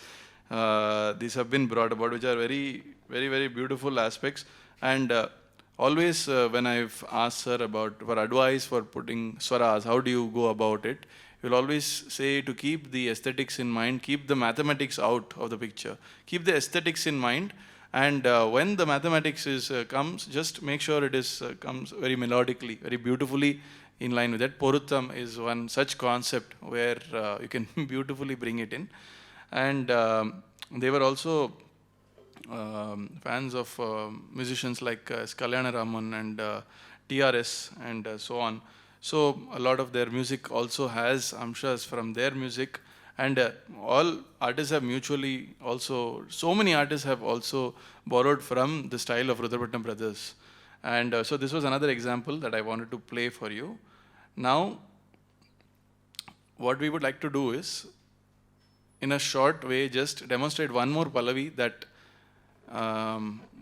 these have been brought about, which are very, very, very beautiful aspects. And always when I've asked her for advice for putting swaras, how do you go about it? You'll always say to keep the aesthetics in mind, keep the mathematics out of the picture. Keep the aesthetics in mind. And when the mathematics comes, just make sure it comes very melodically, very beautifully in line with that. Poruttam is one such concept where you can beautifully bring it in. And they were also fans of musicians like Kalyani Raman and TRS and so on. So a lot of their music also has amshas from their music. And all artists have mutually also, so many artists have also borrowed from the style of Rudrapatnam Brothers. And so this was another example that I wanted to play for you. Now, what we would like to do is, in a short way, just demonstrate one more Pallavi that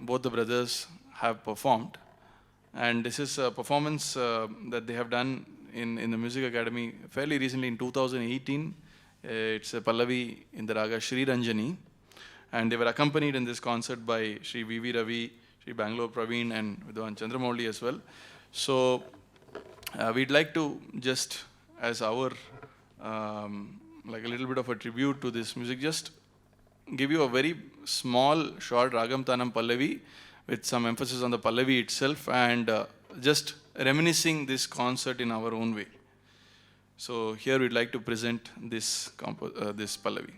both the brothers have performed. And this is a performance that they have done in the Music Academy fairly recently in 2018. It's a Pallavi in the raga Sriranjani, and they were accompanied in this concert by Shri V.V. Ravi, Shri Bangalore Praveen, and Vidwan Chandramouli as well. So we'd like to just, as our like a little bit of a tribute to this music, just give you a very small, short Ragam Tanam Pallavi with some emphasis on the Pallavi itself, and just reminiscing this concert in our own way. So here we'd like to present this Pallavi.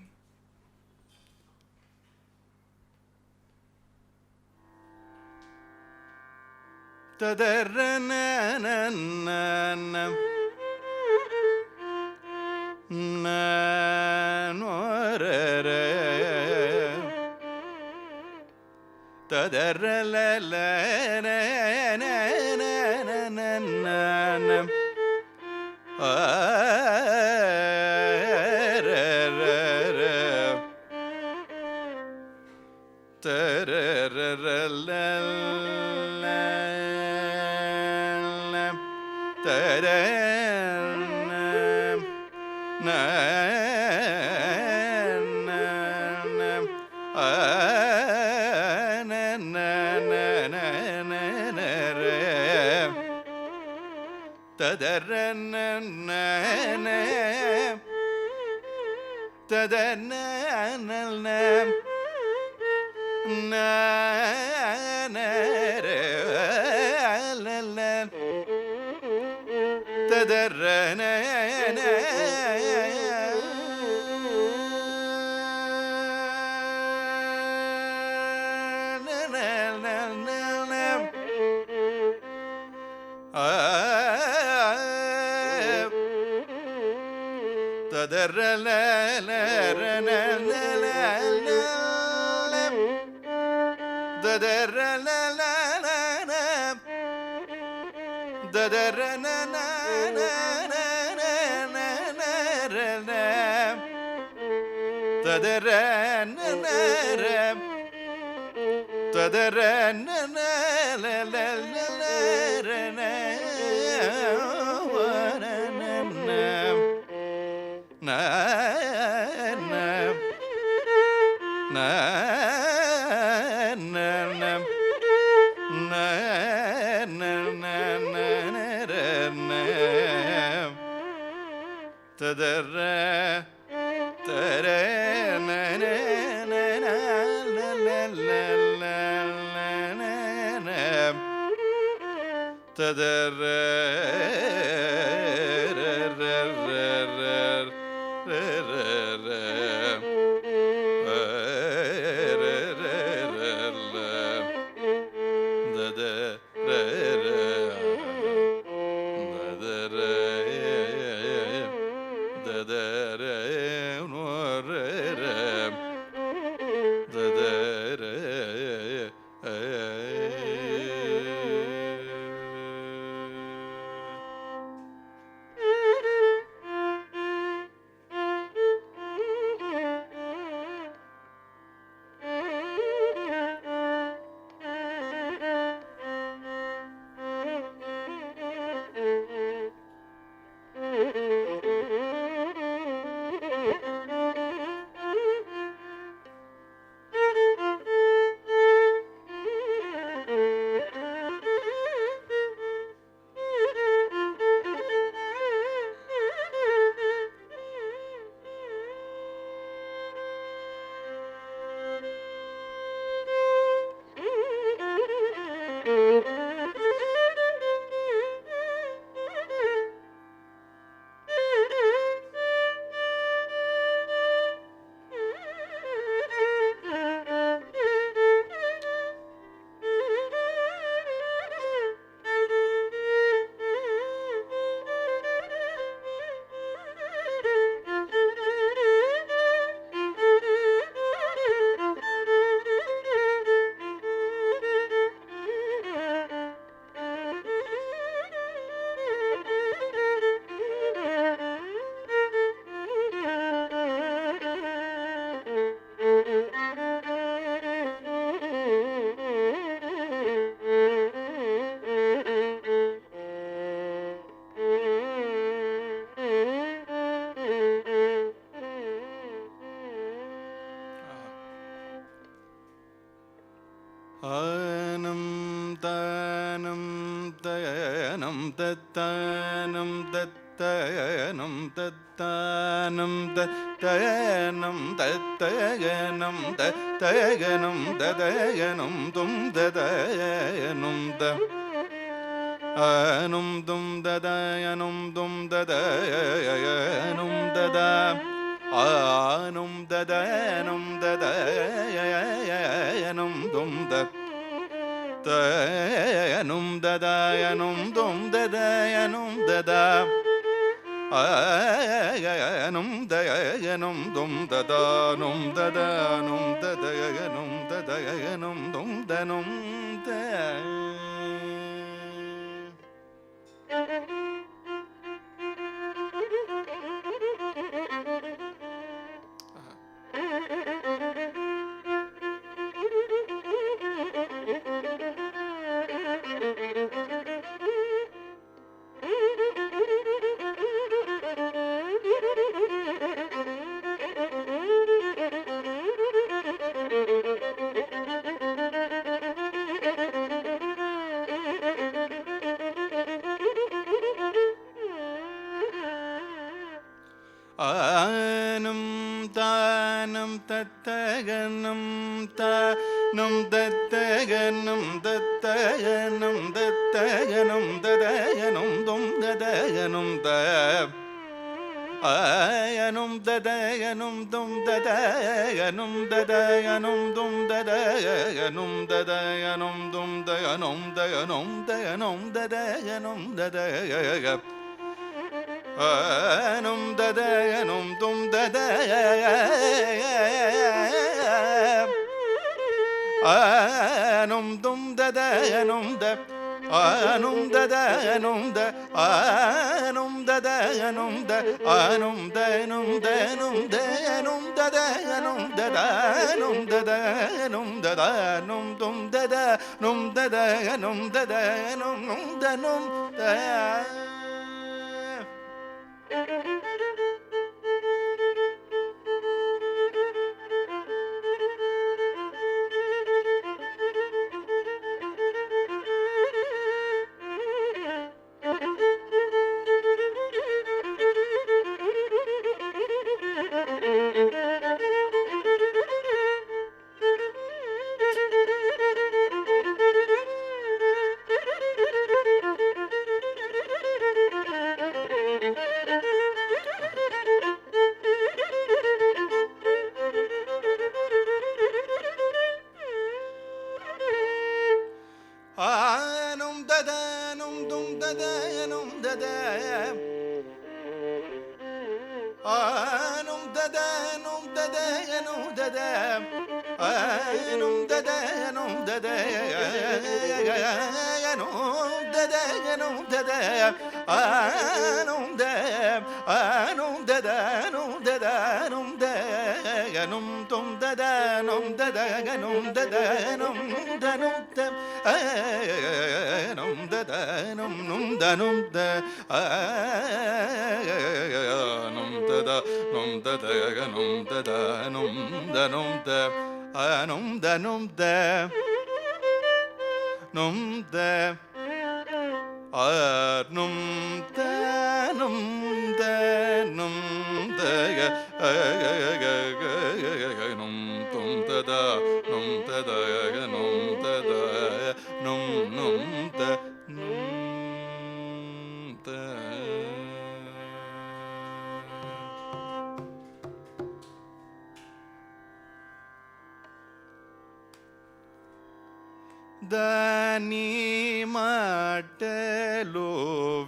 Dani matalo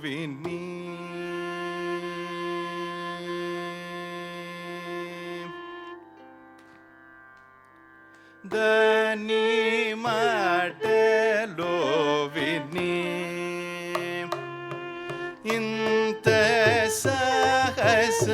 vini Dani matalo vini Inte sahas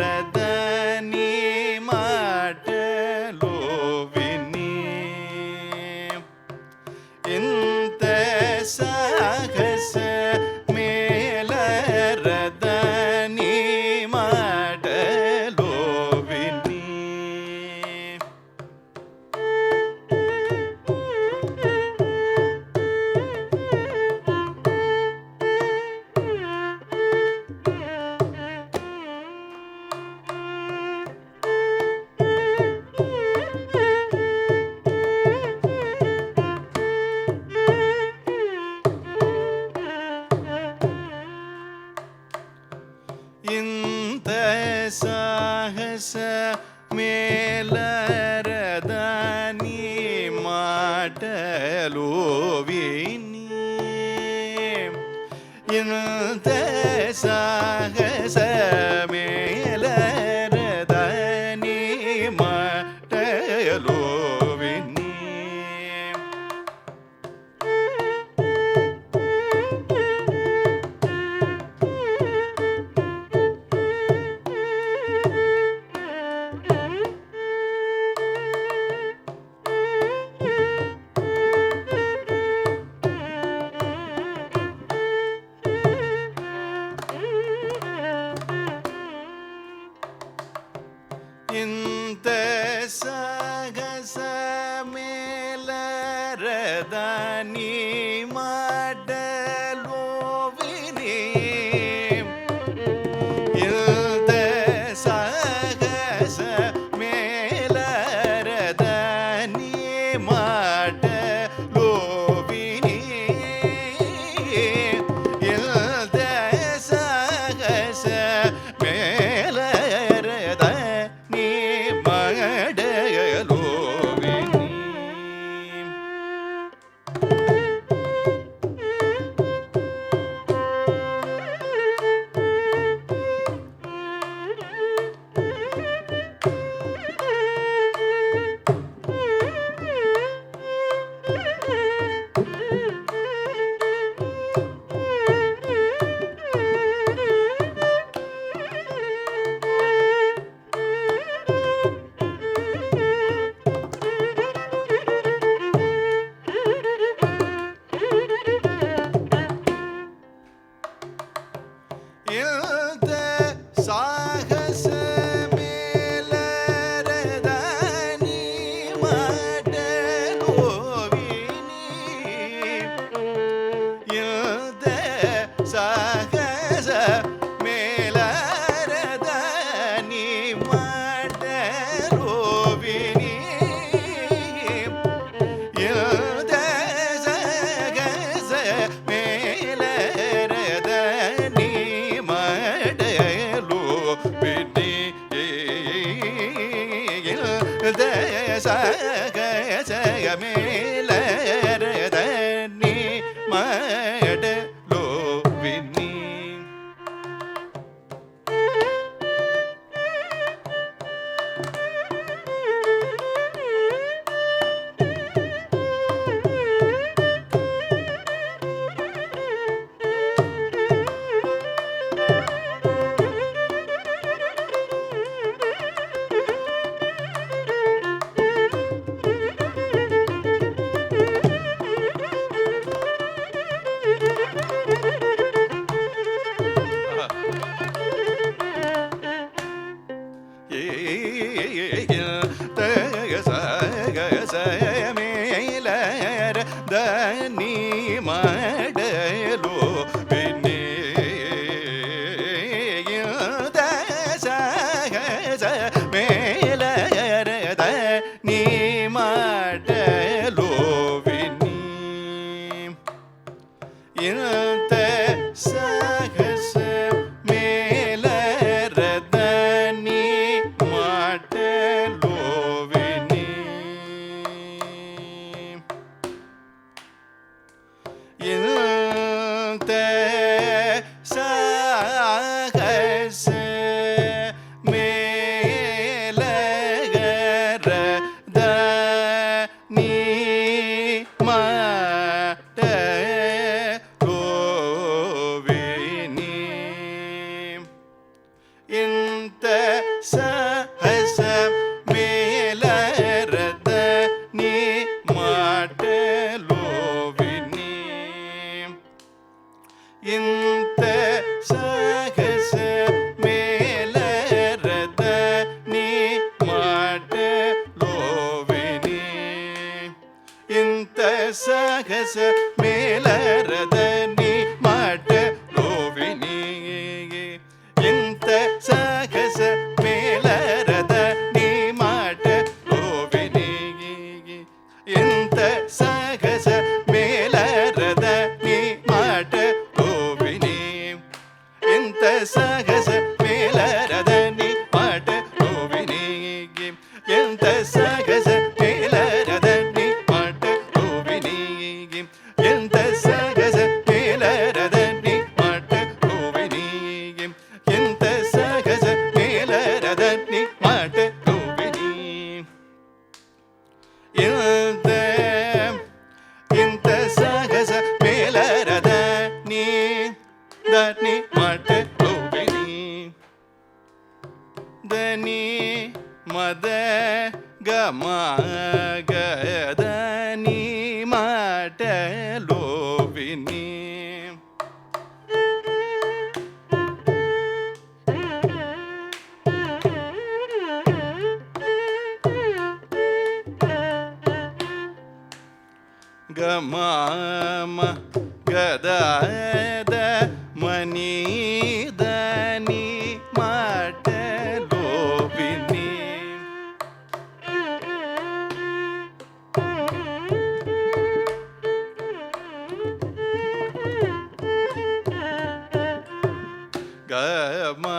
melaradani matalo Sagas melaradani madalo vini ಇಂತ ಸಹಸ ಮೇಲರದ ನೀ ಮಾಡಲೋವಿನಿ ಇಂತ ಸಹಸ ಮೇಲರದ ನೀ ಮಾಡಲೋವಿನಿ ಇಂತ ಸಹಸ ಮೇಲರದ ನೀ ಮಾಡಲೋವಿನಿ ಇಂತ ಸಹಸ ಮೇಲರದ ನೀ ಮಾಡಲೋವಿನಿ ಇಂತ ಸಹಸ ಮೇಲರದ ನೀ ಮಾಡಲೋವಿನಿ ಇಂತ ಸಹಸ ಮೇಲರದ ನೀ ಮಾಡಲೋವಿನಿ ಇಂತ ಸಹಸ ಮೇಲರದ ನೀ ಮಾಡಲೋವಿನಿ ಇಂತ ಸಹಸ ಮೇಲರದ ನೀ ಮಾಡಲೋವಿನಿ ಇಂತ ಸಹಸ ಮೇಲರದ ನೀ ಮಾಡಲೋವಿನಿ ಇಂತ ಸಹಸ ಮೇಲರದ ನೀ ದನಿ ಮಾಡಲೋವಿನಿ ದನಿ ಮದ ಗಮ ಗದ ನೀ ಮಾಡಲೋವಿನಿ ಗಮ ಗದ ಮನಿ ದನಿ ಮಾಡಲೋವಿನಿ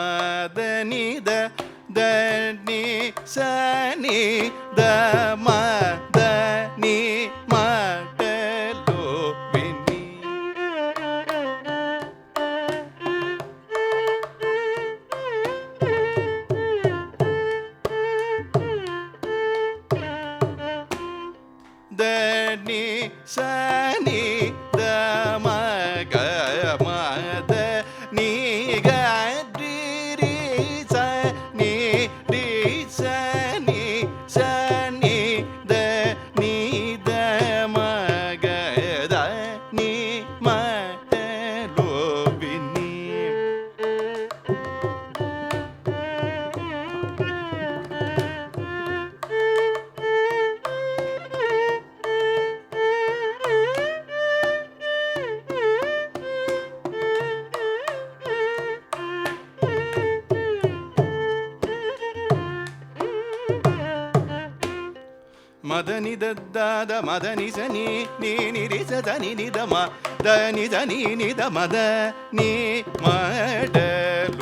ಗಮದನಿ ದನಿ ಸನಿ ದ ಮದನಿ ಮಾಡಲೋವಿನಿ ದನಿ ಸನಿ ದ ಮಗ ಮದ ನೀ ಗಿ ರಿ ಸ ನೀ ರಿ ಸ ನೀ ಸ ನೀ ದ ನೀ ದ ಮಗ ದ ನೀ ಮಾಡಲೋವಿನಿ ಮದನಿ ದದ್ದಾದ ಮದನಿ ಸನಿ ನೀ ನಿರಿ ಸನಿ ನಿದ ಮ ದನಿ ಧನಿ ನಿದ ಮದ ನೀ ಮಾಡಲೋವಿನಿ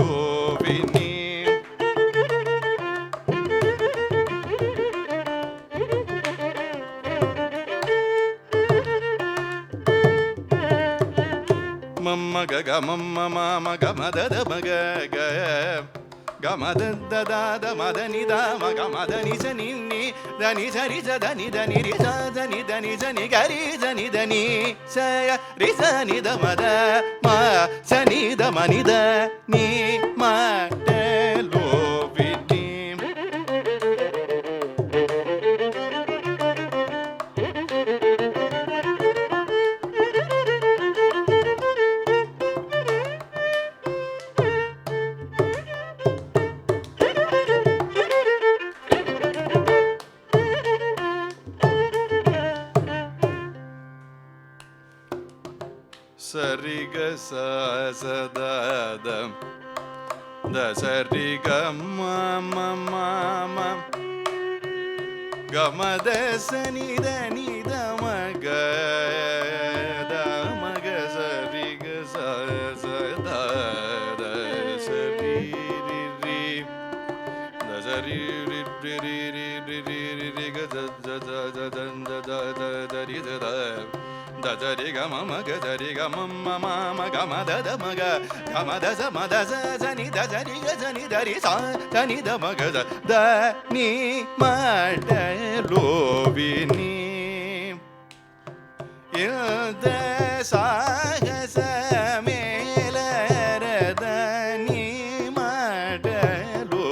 ಮಮ್ಮ ಗ ಮಮ್ಮ ಮಾಮ ಗ ಮದದ ಮಗ ಗ ಗಮದದ ಮದನಿ ದ ಮಗ ಮದನಿ ಸನಿ ನಿ ಧನಿ ಸರಿ ಸ ಧನಿ ಧನಿ ರಿ ಸ ಧನಿ ಧನಿ ಸನಿ ಗರಿ ಸನಿ ಧನಿ ಸಯ ರಿ ಸನಿ ದ ಮದ ಮ ಸನಿ ದ ಮನಿ ದ ನೀ ಮಾಡಲೋವಿನಿ ಸರಿ ಗ ಸ ಸ ದ ದ ದ ಸರಿ ಗ ಮ ಮ ಮ ಮ ಗ ಮ ದ ಸ ನಿ ದ ನಿ ದ ಮ ಗ ದ ಮ ಗ ಸರಿ ಗ ಸ ಸ ದ ದ ಸರಿ ರಿ ರಿ ದ ಸರಿ ರಿ ರಿ ರಿ ರಿ ರಿ ರಿ ರಿ ಗ the the the the the the the the ರಿ ದ ದ ದ ರಿ ಗ ಮ ಮ ಗ ದ ರಿ ಗ ಮ ಮ ಮ ಮ ಗ ಮ ದ ದ ಮ ಗ ಗ ಮ ದ ಸ ಮ ದ ಸ ಸ ನಿ ದ ಸ ರಿ ಗ ಸ ನಿ ದ ರಿ ಸ ಸ ನಿ ದ ಮ ಗ ದ ದ ನೀ ಮಾಡಲೋವಿನಿ ಇಂದ ಸಾಹಸ ಮೇಲರದ ನೀ ಮಾಡಲೋವಿನಿ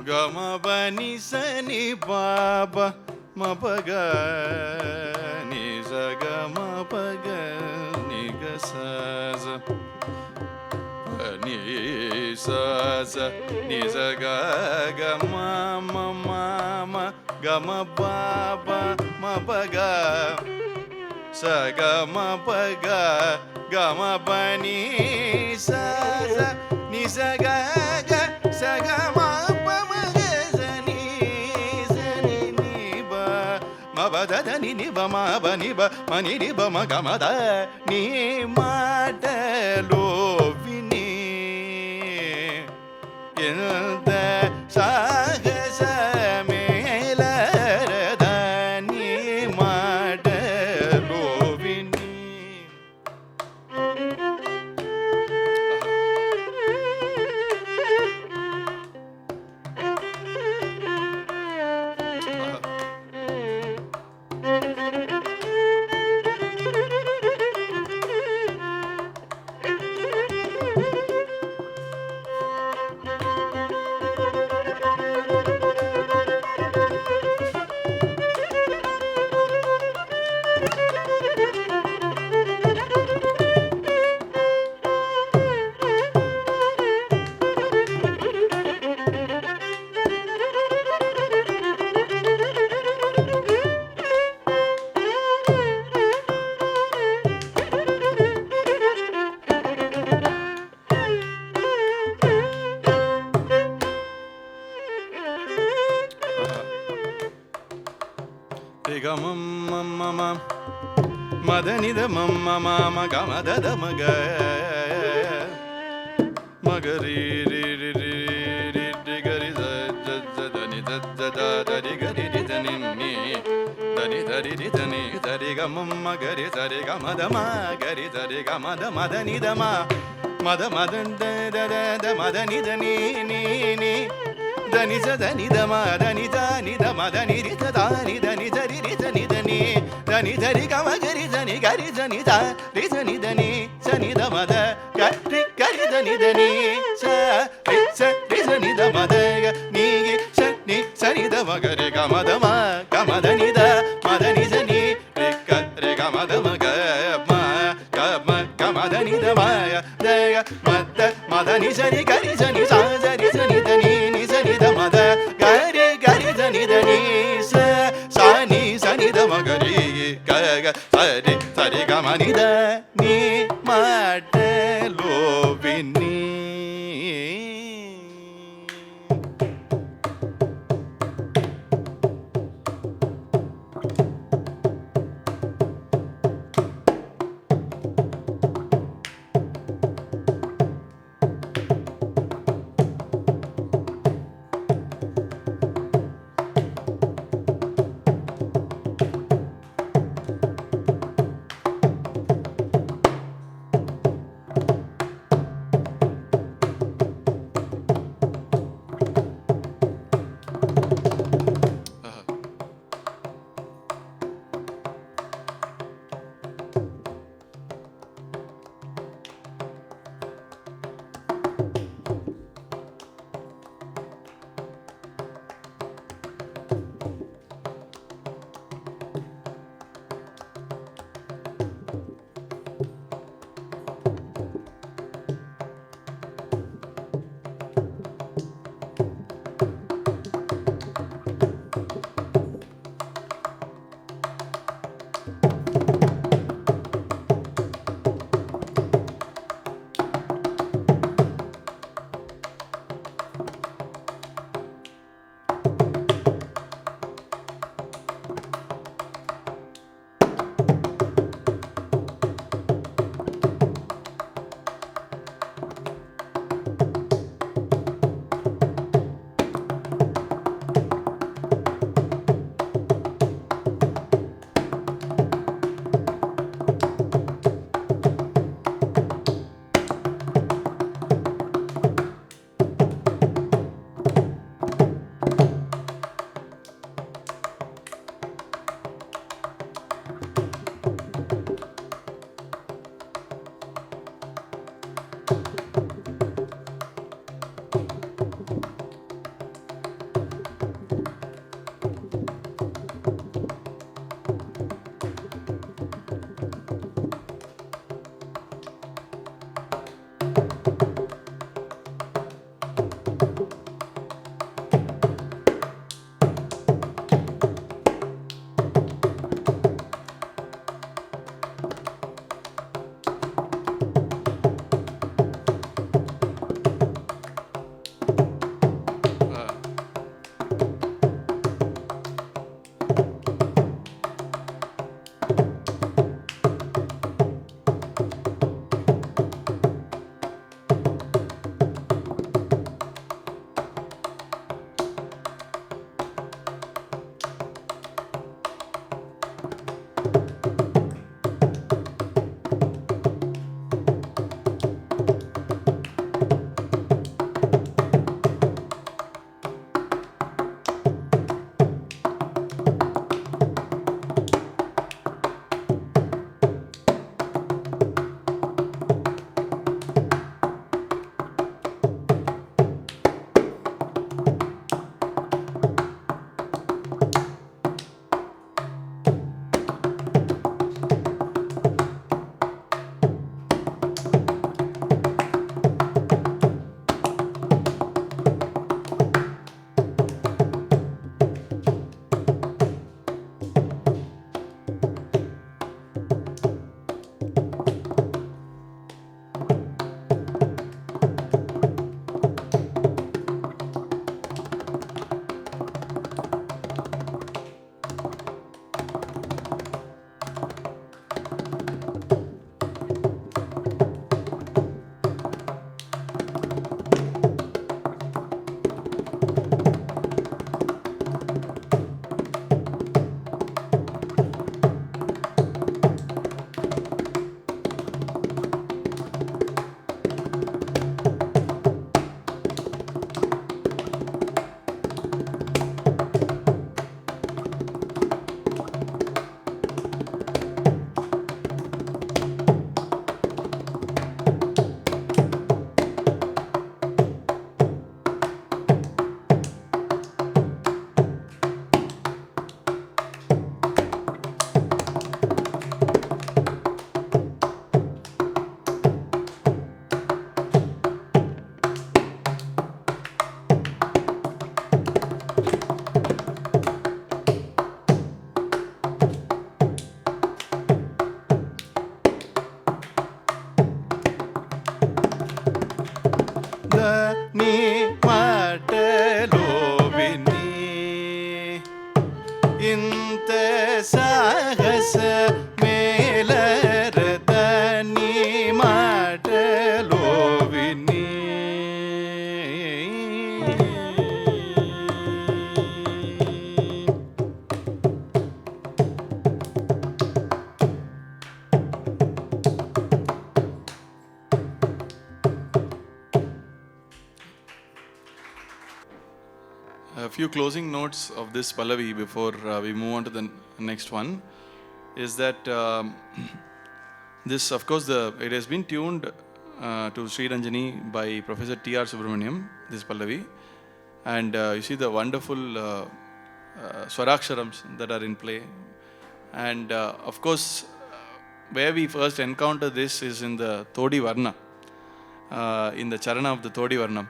gama bani sani baba ma paga ni sa gama paga ni ga sa sa ni sa sa ni sa ga ga ma ma gama baba ma paga sa gama paga gama bani sa sa ni sa ga ga sa gama da da ni ni ba ma ba ni ba ma ni ni ba ma ga ma da ni ma da lo vini enda sa ga sa me la da ni ma da lo vini. Madani da mama mama gama da da maga magari ri ri ri ri ri gari da da da da ni da da da da ri gari ri da ni ni da ni da ri da ni da ri ga mama gari da ri ga ma da ma gari da ri ga ma da ma da ni da ma ma da da da da ma da ni da ni ni ni da ni da ni da ma da ni da ma da ni ri da ni da ni da ri da ni da ni da ni da ri ga ma gari da ni gari da ni da ri da ni da ni sa ni da ma da gari gari da ni da ni sa ri da ni da ma da ni sa ni da ma gari ga ma da ni da ni re ga ma da ma ga ma da ni da ma ya ma da ni sa ni gari sa ni sa ri sa ni da ni sa ni da ma da gari gari da ni sa ni da ma gari ga ga sa ri ga ma ni da ni ma da lo vini. a few closing notes of this Pallavi before we move on to the next one is that this, of course, it has been tuned to Sriranjani by Professor T.R. Subramaniam, this Pallavi. And you see the wonderful Swaraksharams that are in play. And of course, where we first encounter this is in the Todi Varna, in the Charana of the Todi Varnam.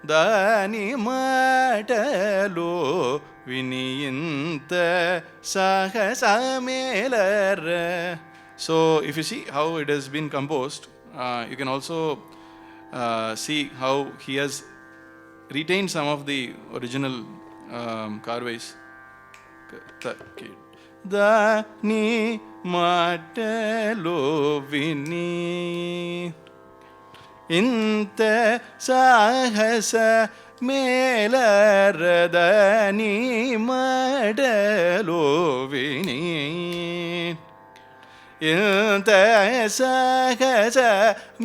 Dani matalo viniyinta sahasamelara. So if you see how it has been composed, you can also see how he has retained some of the original carveys. Dani matalo vini ಇಂತ ಸಾಹಸ ಮೇಲರದನಿ ಮಾಡಲೋ ವಿನಿ ಇಂತ ಸಾಹಸ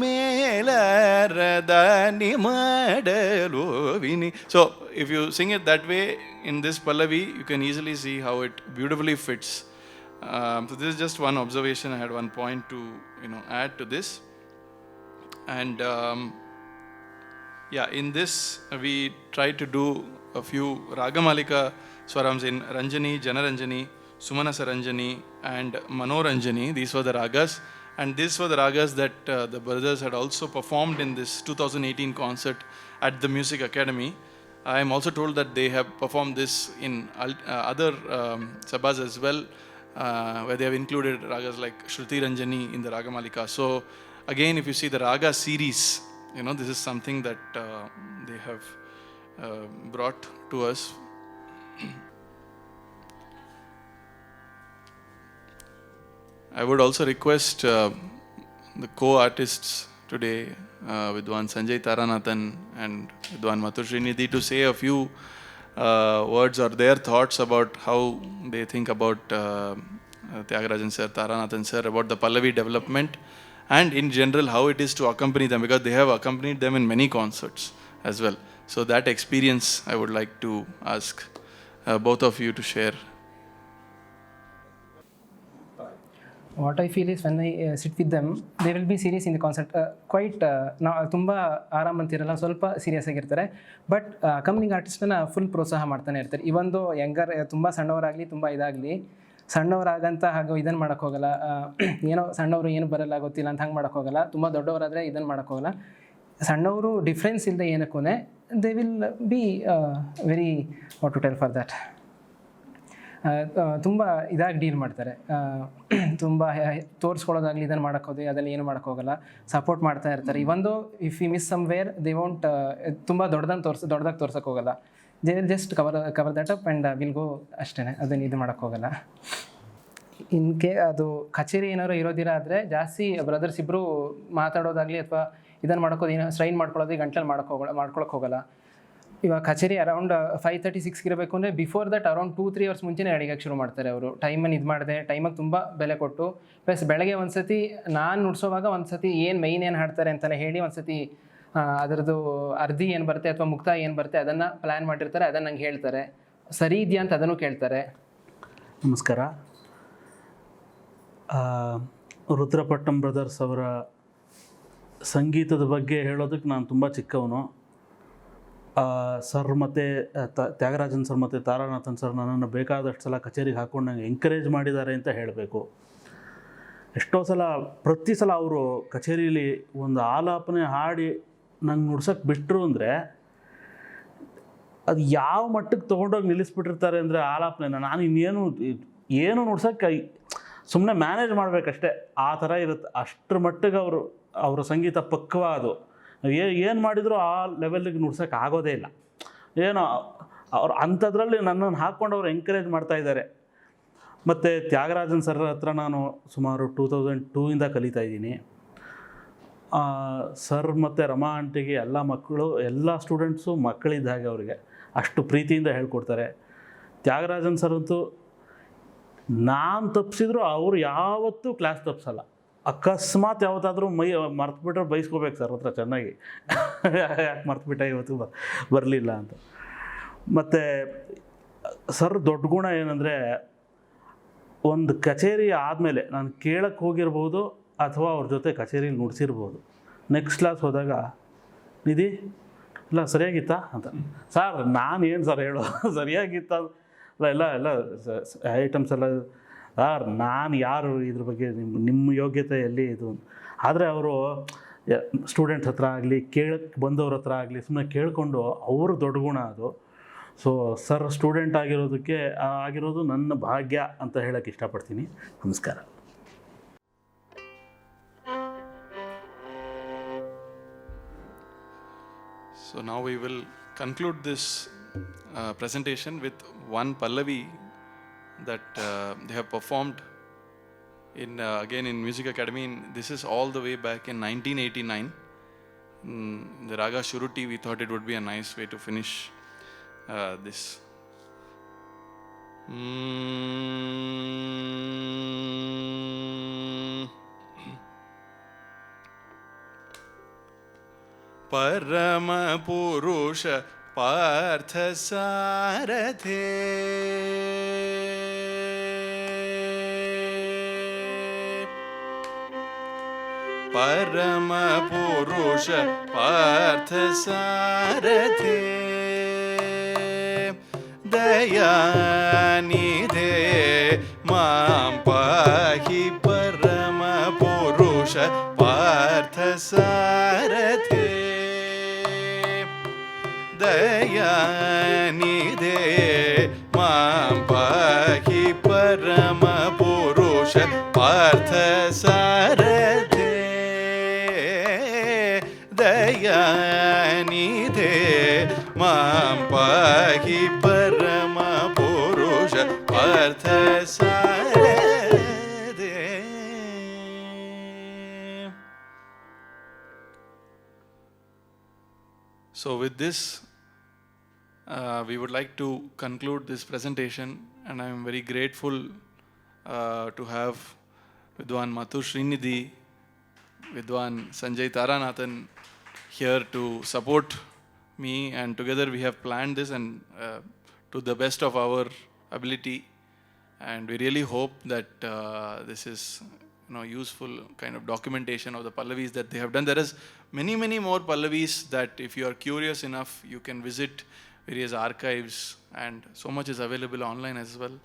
ಮೇಲರದನಿ ಮಾಡಲೋ ವಿನಿ. So if you sing it that way in this Pallavi, you can easily see how it beautifully fits. So this is just one observation. I had one point to add to this. And in this we tried to do a few Ragamalika Swarams in Ranjani, Janaranjani, Sumanasa Ranjani and Manoranjani. These were the ragas, and these were the ragas that the brothers had also performed in this 2018 concert at the Music Academy. I am also told that they have performed this in other sabhas as well, where they have included ragas like Shruti Ranjani in the Ragamalika. So again, if you see the Raga series, this is something that they have brought to us. I would also request the co-artists today, Vidwan Sanjay Taranath and Vidwan Mattur R Srinidhi, to say a few words or their thoughts about how they think about Thyagarajan sir, Taranathan sir, about the Pallavi development, and in general how it is to accompany them, because they have accompanied them in many concerts as well. So that experience I would like to ask both of you to share. What I feel is when I sit with them, they will be serious in the concert. Quite ತುಂಬ ಆರಾಮ್ ಅಂತಿರಲ್ಲ, ಸ್ವಲ್ಪ serious ಆಗಿರ್ತಾರೆ. But ಅಕಂಪನಿಂಗ್ ಆರ್ಟಿಸ್ಟನ್ನ full ಪ್ರೋತ್ಸಾಹ ಮಾಡ್ತಾನೆ ಇರ್ತಾರೆ. ಇವೊಂದು younger ತುಂಬ ಸಣ್ಣವರಾಗಲಿ ತುಂಬ ಇದಾಗಲಿ, ಸಣ್ಣವರಾಗಂತ ಹಾಗೂ ಇದನ್ನು ಮಾಡೋಕ್ಕೋಗಲ್ಲ, ಏನೋ ಸಣ್ಣವರು ಏನು ಬರಲ್ಲ ಗೊತ್ತಿಲ್ಲ ಅಂತ ಹಂಗೆ ಮಾಡೋಕ್ಕೋಗಲ್ಲ. ತುಂಬ ದೊಡ್ಡವರಾದರೆ ಇದನ್ನು ಮಾಡೋಕ್ಕೋಗಲ್ಲ. ಸಣ್ಣವರು ಡಿಫ್ರೆನ್ಸ್ ಇಲ್ಲದೆ ಏನಕ್ಕೂ they will be very what to tell for that. ತುಂಬ ಇದಾಗಿ ಡೀಲ್ ಮಾಡ್ತಾರೆ. ತುಂಬ ತೋರಿಸ್ಕೊಳ್ಳೋದಾಗಲಿ ಇದನ್ನು ಮಾಡೋಕ್ಕೋದು ಅದನ್ನು ಏನು ಮಾಡೋಕ್ಕೋಗಲ್ಲ, ಸಪೋರ್ಟ್ ಮಾಡ್ತಾ ಇರ್ತಾರೆ. ಇವೊಂದು if you miss somewhere they won't ತುಂಬ ದೊಡ್ಡದಾಗಿ ತೋರ್ಸೋಕ್ಕೋಗಲ್ಲ. They will just cover that up and will go ಅಷ್ಟೇ. ಅದನ್ನು ಇದು ಮಾಡೋಕ್ಕೋಗಲ್ಲ. ಅದು ಕಚೇರಿ ಏನಾದ್ರು ಇರೋದಿರ ಆದರೆ ಜಾಸ್ತಿ ಬ್ರದರ್ಸ್ ಇಬ್ಬರು ಮಾತಾಡೋದಾಗಲಿ ಅಥವಾ ಇದನ್ನು ಮಾಡ್ಕೋದು, ಏನೋ ಸ್ಟ್ರೈನ್ ಮಾಡ್ಕೊಳ್ಳೋದು ಗಂಟಲಲ್ಲಿ ಮಾಡ್ಕೊಳಕ್ಕೆ ಹೋಗಲ್ಲ. ಇವಾಗ ಕಚೇರಿ ಅರೌಂಡ್ 5:36 ಇರಬೇಕು ಅಂದರೆ ಬಿಫೋರ್ ದಟ್ ಅರೌಂಡ್ 2-3 ಅವರ್ಸ್ ಮುಂಚೆನೇ ಅಡಿಗೆಗೆ ಶುರು ಮಾಡ್ತಾರೆ ಅವರು. ಟೈಮನ್ನು ಇದು ಮಾಡಿದೆ, ಟೈಮಿಗೆ ತುಂಬ ಬೆಲೆ ಕೊಟ್ಟು. ಪ್ಲಸ್ ಬೆಳಗ್ಗೆ ಒಂದು ಸತಿ ನಾನು ನುಡ್ಸೋವಾಗ ಒಂದು ಸತಿ ಮೇಯ್ನ್ ಏನು ಹಾಡ್ತಾರೆ ಅಂತಲೇ ಹೇಳಿ ಒಂದು ಸತಿ ಅದರದ್ದು ಅರ್ಧಿ ಏನು ಬರುತ್ತೆ ಅಥವಾ ಮುಕ್ತಾಯ ಏನು ಬರುತ್ತೆ ಅದನ್ನು ಪ್ಲ್ಯಾನ್ ಮಾಡಿರ್ತಾರೆ, ಅದನ್ನು ನಂಗೆ ಹೇಳ್ತಾರೆ. ಸರಿ ಇದೆಯಾ ಅಂತ ಅದನ್ನು ಕೇಳ್ತಾರೆ. ನಮಸ್ಕಾರ. ರುದ್ರಪಟ್ನಂ ಬ್ರದರ್ಸ್ ಅವರ ಸಂಗೀತದ ಬಗ್ಗೆ ಹೇಳೋದಕ್ಕೆ ನಾನು ತುಂಬ ಚಿಕ್ಕವನು. ಸರ್ ಮತ್ತು ತ್ಯಾಗರಾಜನ್ ಸರ್ ಮತ್ತು ತಾರಾನಾಥನ್ ಸರ್ ನನ್ನನ್ನು ಬೇಕಾದಷ್ಟು ಸಲ ಕಚೇರಿಗೆ ಹಾಕ್ಕೊಂಡು ನಂಗೆ ಎಂಕರೇಜ್ ಮಾಡಿದ್ದಾರೆ ಅಂತ ಹೇಳಬೇಕು. ಎಷ್ಟೋ ಸಲ ಪ್ರತಿ ಸಲ ಅವರು ಕಚೇರಿಯಲ್ಲಿ ಒಂದು ಆಲಾಪನೆ ಹಾಡಿ ನಂಗೆ ನುಡ್ಸೋಕ್ಕೆ ಬಿಟ್ಟರು ಅಂದರೆ ಅದು ಯಾವ ಮಟ್ಟಕ್ಕೆ ತೊಗೊಂಡೋಗಿ ನಿಲ್ಲಿಸ್ಬಿಟ್ಟಿರ್ತಾರೆ ಅಂದರೆ ಆಲಾಪನೆನ ನಾನು ಇನ್ನೇನು ನುಡ್ಸೋಕ್ಕೆ ಸುಮ್ಮನೆ ಮ್ಯಾನೇಜ್ ಮಾಡಬೇಕಷ್ಟೇ, ಆ ಥರ ಇರುತ್ತೆ. ಅಷ್ಟರ ಮಟ್ಟಿಗೆ ಅವರ ಸಂಗೀತ ಪಕ್ವ. ಅದು ಏನು ಮಾಡಿದರೂ ಆ ಲೆವೆಲ್ಲಿಗೆ ನುಡ್ಸೋಕ್ಕೆ ಆಗೋದೇ ಇಲ್ಲ. ಏನೋ ಅವ್ರು ಅಂಥದ್ರಲ್ಲಿ ನನ್ನನ್ನು ಹಾಕ್ಕೊಂಡು ಅವರು ಎಂಕರೇಜ್ ಮಾಡ್ತಾಯಿದ್ದಾರೆ. ಮತ್ತು ತ್ಯಾಗರಾಜನ್ ಸರ್ ಹತ್ರ ನಾನು ಸುಮಾರು 2002 ಕಲಿತಾ ಇದ್ದೀನಿ. ಸರ್ ಮತ್ತು ರಮಾ ಆಂಟಿಗೆ ಎಲ್ಲ ಸ್ಟೂಡೆಂಟ್ಸು ಮಕ್ಕಳಿದ್ದ ಹಾಗೆ ಅವರಿಗೆ ಅಷ್ಟು ಪ್ರೀತಿಯಿಂದ ಹೇಳ್ಕೊಡ್ತಾರೆ. ತ್ಯಾಗರಾಜನ್ ಸರ್ ಅಂತೂ ನಾನು ತಪ್ಪಿಸಿದ್ರು ಅವರು ಯಾವತ್ತೂ ಕ್ಲಾಸ್ ತಪ್ಪಿಸಲ್ಲ. ಅಕಸ್ಮಾತ್ ಯಾವತ್ತಾದರೂ ಮರ್ತುಬಿಟ್ರೆ ಬೈಸ್ಕೋಬೇಕು ಸರ್ ಹತ್ರ ಚೆನ್ನಾಗಿ, ಯಾಕೆ ಮರ್ತುಬಿಟ್ಟೆ ಇವತ್ತು ಬರಲಿಲ್ಲ ಅಂತ. ಮತ್ತು ಸರ್ ದೊಡ್ಡ ಗುಣ ಏನಂದರೆ, ಒಂದು ಕಚೇರಿ ಆದಮೇಲೆ ನಾನು ಕೇಳಕ್ಕೆ ಹೋಗಿರ್ಬೋದು ಅಥವಾ ಅವ್ರ ಜೊತೆ ಕಚೇರಿಲಿ ನುಡಿಸಿರ್ಬೋದು. ನೆಕ್ಸ್ಟ್ ಕ್ಲಾಸ್ ಹೋದಾಗ ನಿಧಿ ಇಲ್ಲ ಸರಿಯಾಗಿತ್ತಾ ಅಂತ, ಸರ್ ನಾನು ಏನು ಸರ್ ಹೇಳೋ ಸರಿಯಾಗಿತ್ತ ಎಲ್ಲ ಐಟಮ್ಸ್ ಎಲ್ಲ ಸರ್ ನಾನು ಯಾರು ಇದ್ರ ಬಗ್ಗೆ ನಿಮ್ಮ ಯೋಗ್ಯತೆ ಎಲ್ಲಿ ಇದು. ಆದರೆ ಅವರು ಸ್ಟೂಡೆಂಟ್ಸ್ ಹತ್ರ ಆಗಲಿ ಕೇಳಕ್ಕೆ ಬಂದವ್ರ ಹತ್ರ ಆಗಲಿ ಸುಮ್ಮನೆ ಕೇಳಿಕೊಂಡು ಅವರು ದೊಡ್ಡ ಗುಣ ಅದು. ಸೊ ಸರ್ ಸ್ಟೂಡೆಂಟ್ ಆಗಿರೋದು ನನ್ನ ಭಾಗ್ಯ ಅಂತ ಹೇಳಕ್ಕೆ ಇಷ್ಟಪಡ್ತೀನಿ. ನಮಸ್ಕಾರ. So now we will conclude this presentation with one Pallavi that they have performed again in Music Academy. This is all the way back in 1989. The Raga Surutti, we thought it would be a nice way to finish this. परम पुरुष पार्थ सारथे परम पुरुष पार्थ सारथे दयानिधे मां पाहि परम पुरुष पार्थ सारथे दयानिधे मां पाहि परम पुरुष पार्थ सारथे दयानिधे मां पाहि परम पुरुष Partha सारथे. So with this, we would like to conclude this presentation, and I am very grateful to have Vidwan Mattur R Srinidhi, Vidwan Sanjay Taranath here to support me, and together we have planned this and to the best of our ability, and we really hope that this is useful kind of documentation of the Pallavis that they have done. There is many more Pallavis that if you are curious enough, you can visit various archives, and so much is available online as well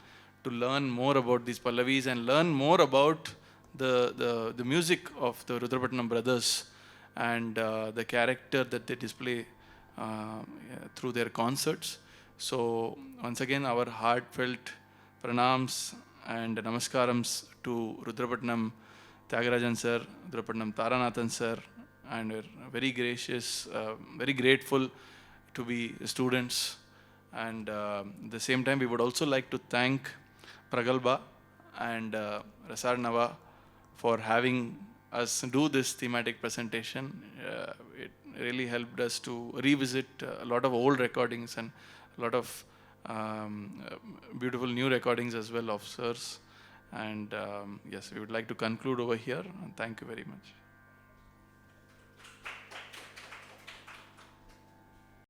to learn more about these Pallavis and learn more about the music of the Rudrapatnam Brothers and the character that they display through their concerts. So once again, our heartfelt pranams and namaskarams to Rudrapatnam Thyagarajan sir, Rudrapatnam Taranathan sir, and we're very gracious, very grateful to be students. And at the same time, we would also like to thank Pragalba and Rasarnava for having us do this thematic presentation. It really helped us to revisit a lot of old recordings and a lot of beautiful new recordings as well of sirs. And yes, we would like to conclude over here. And thank you very much.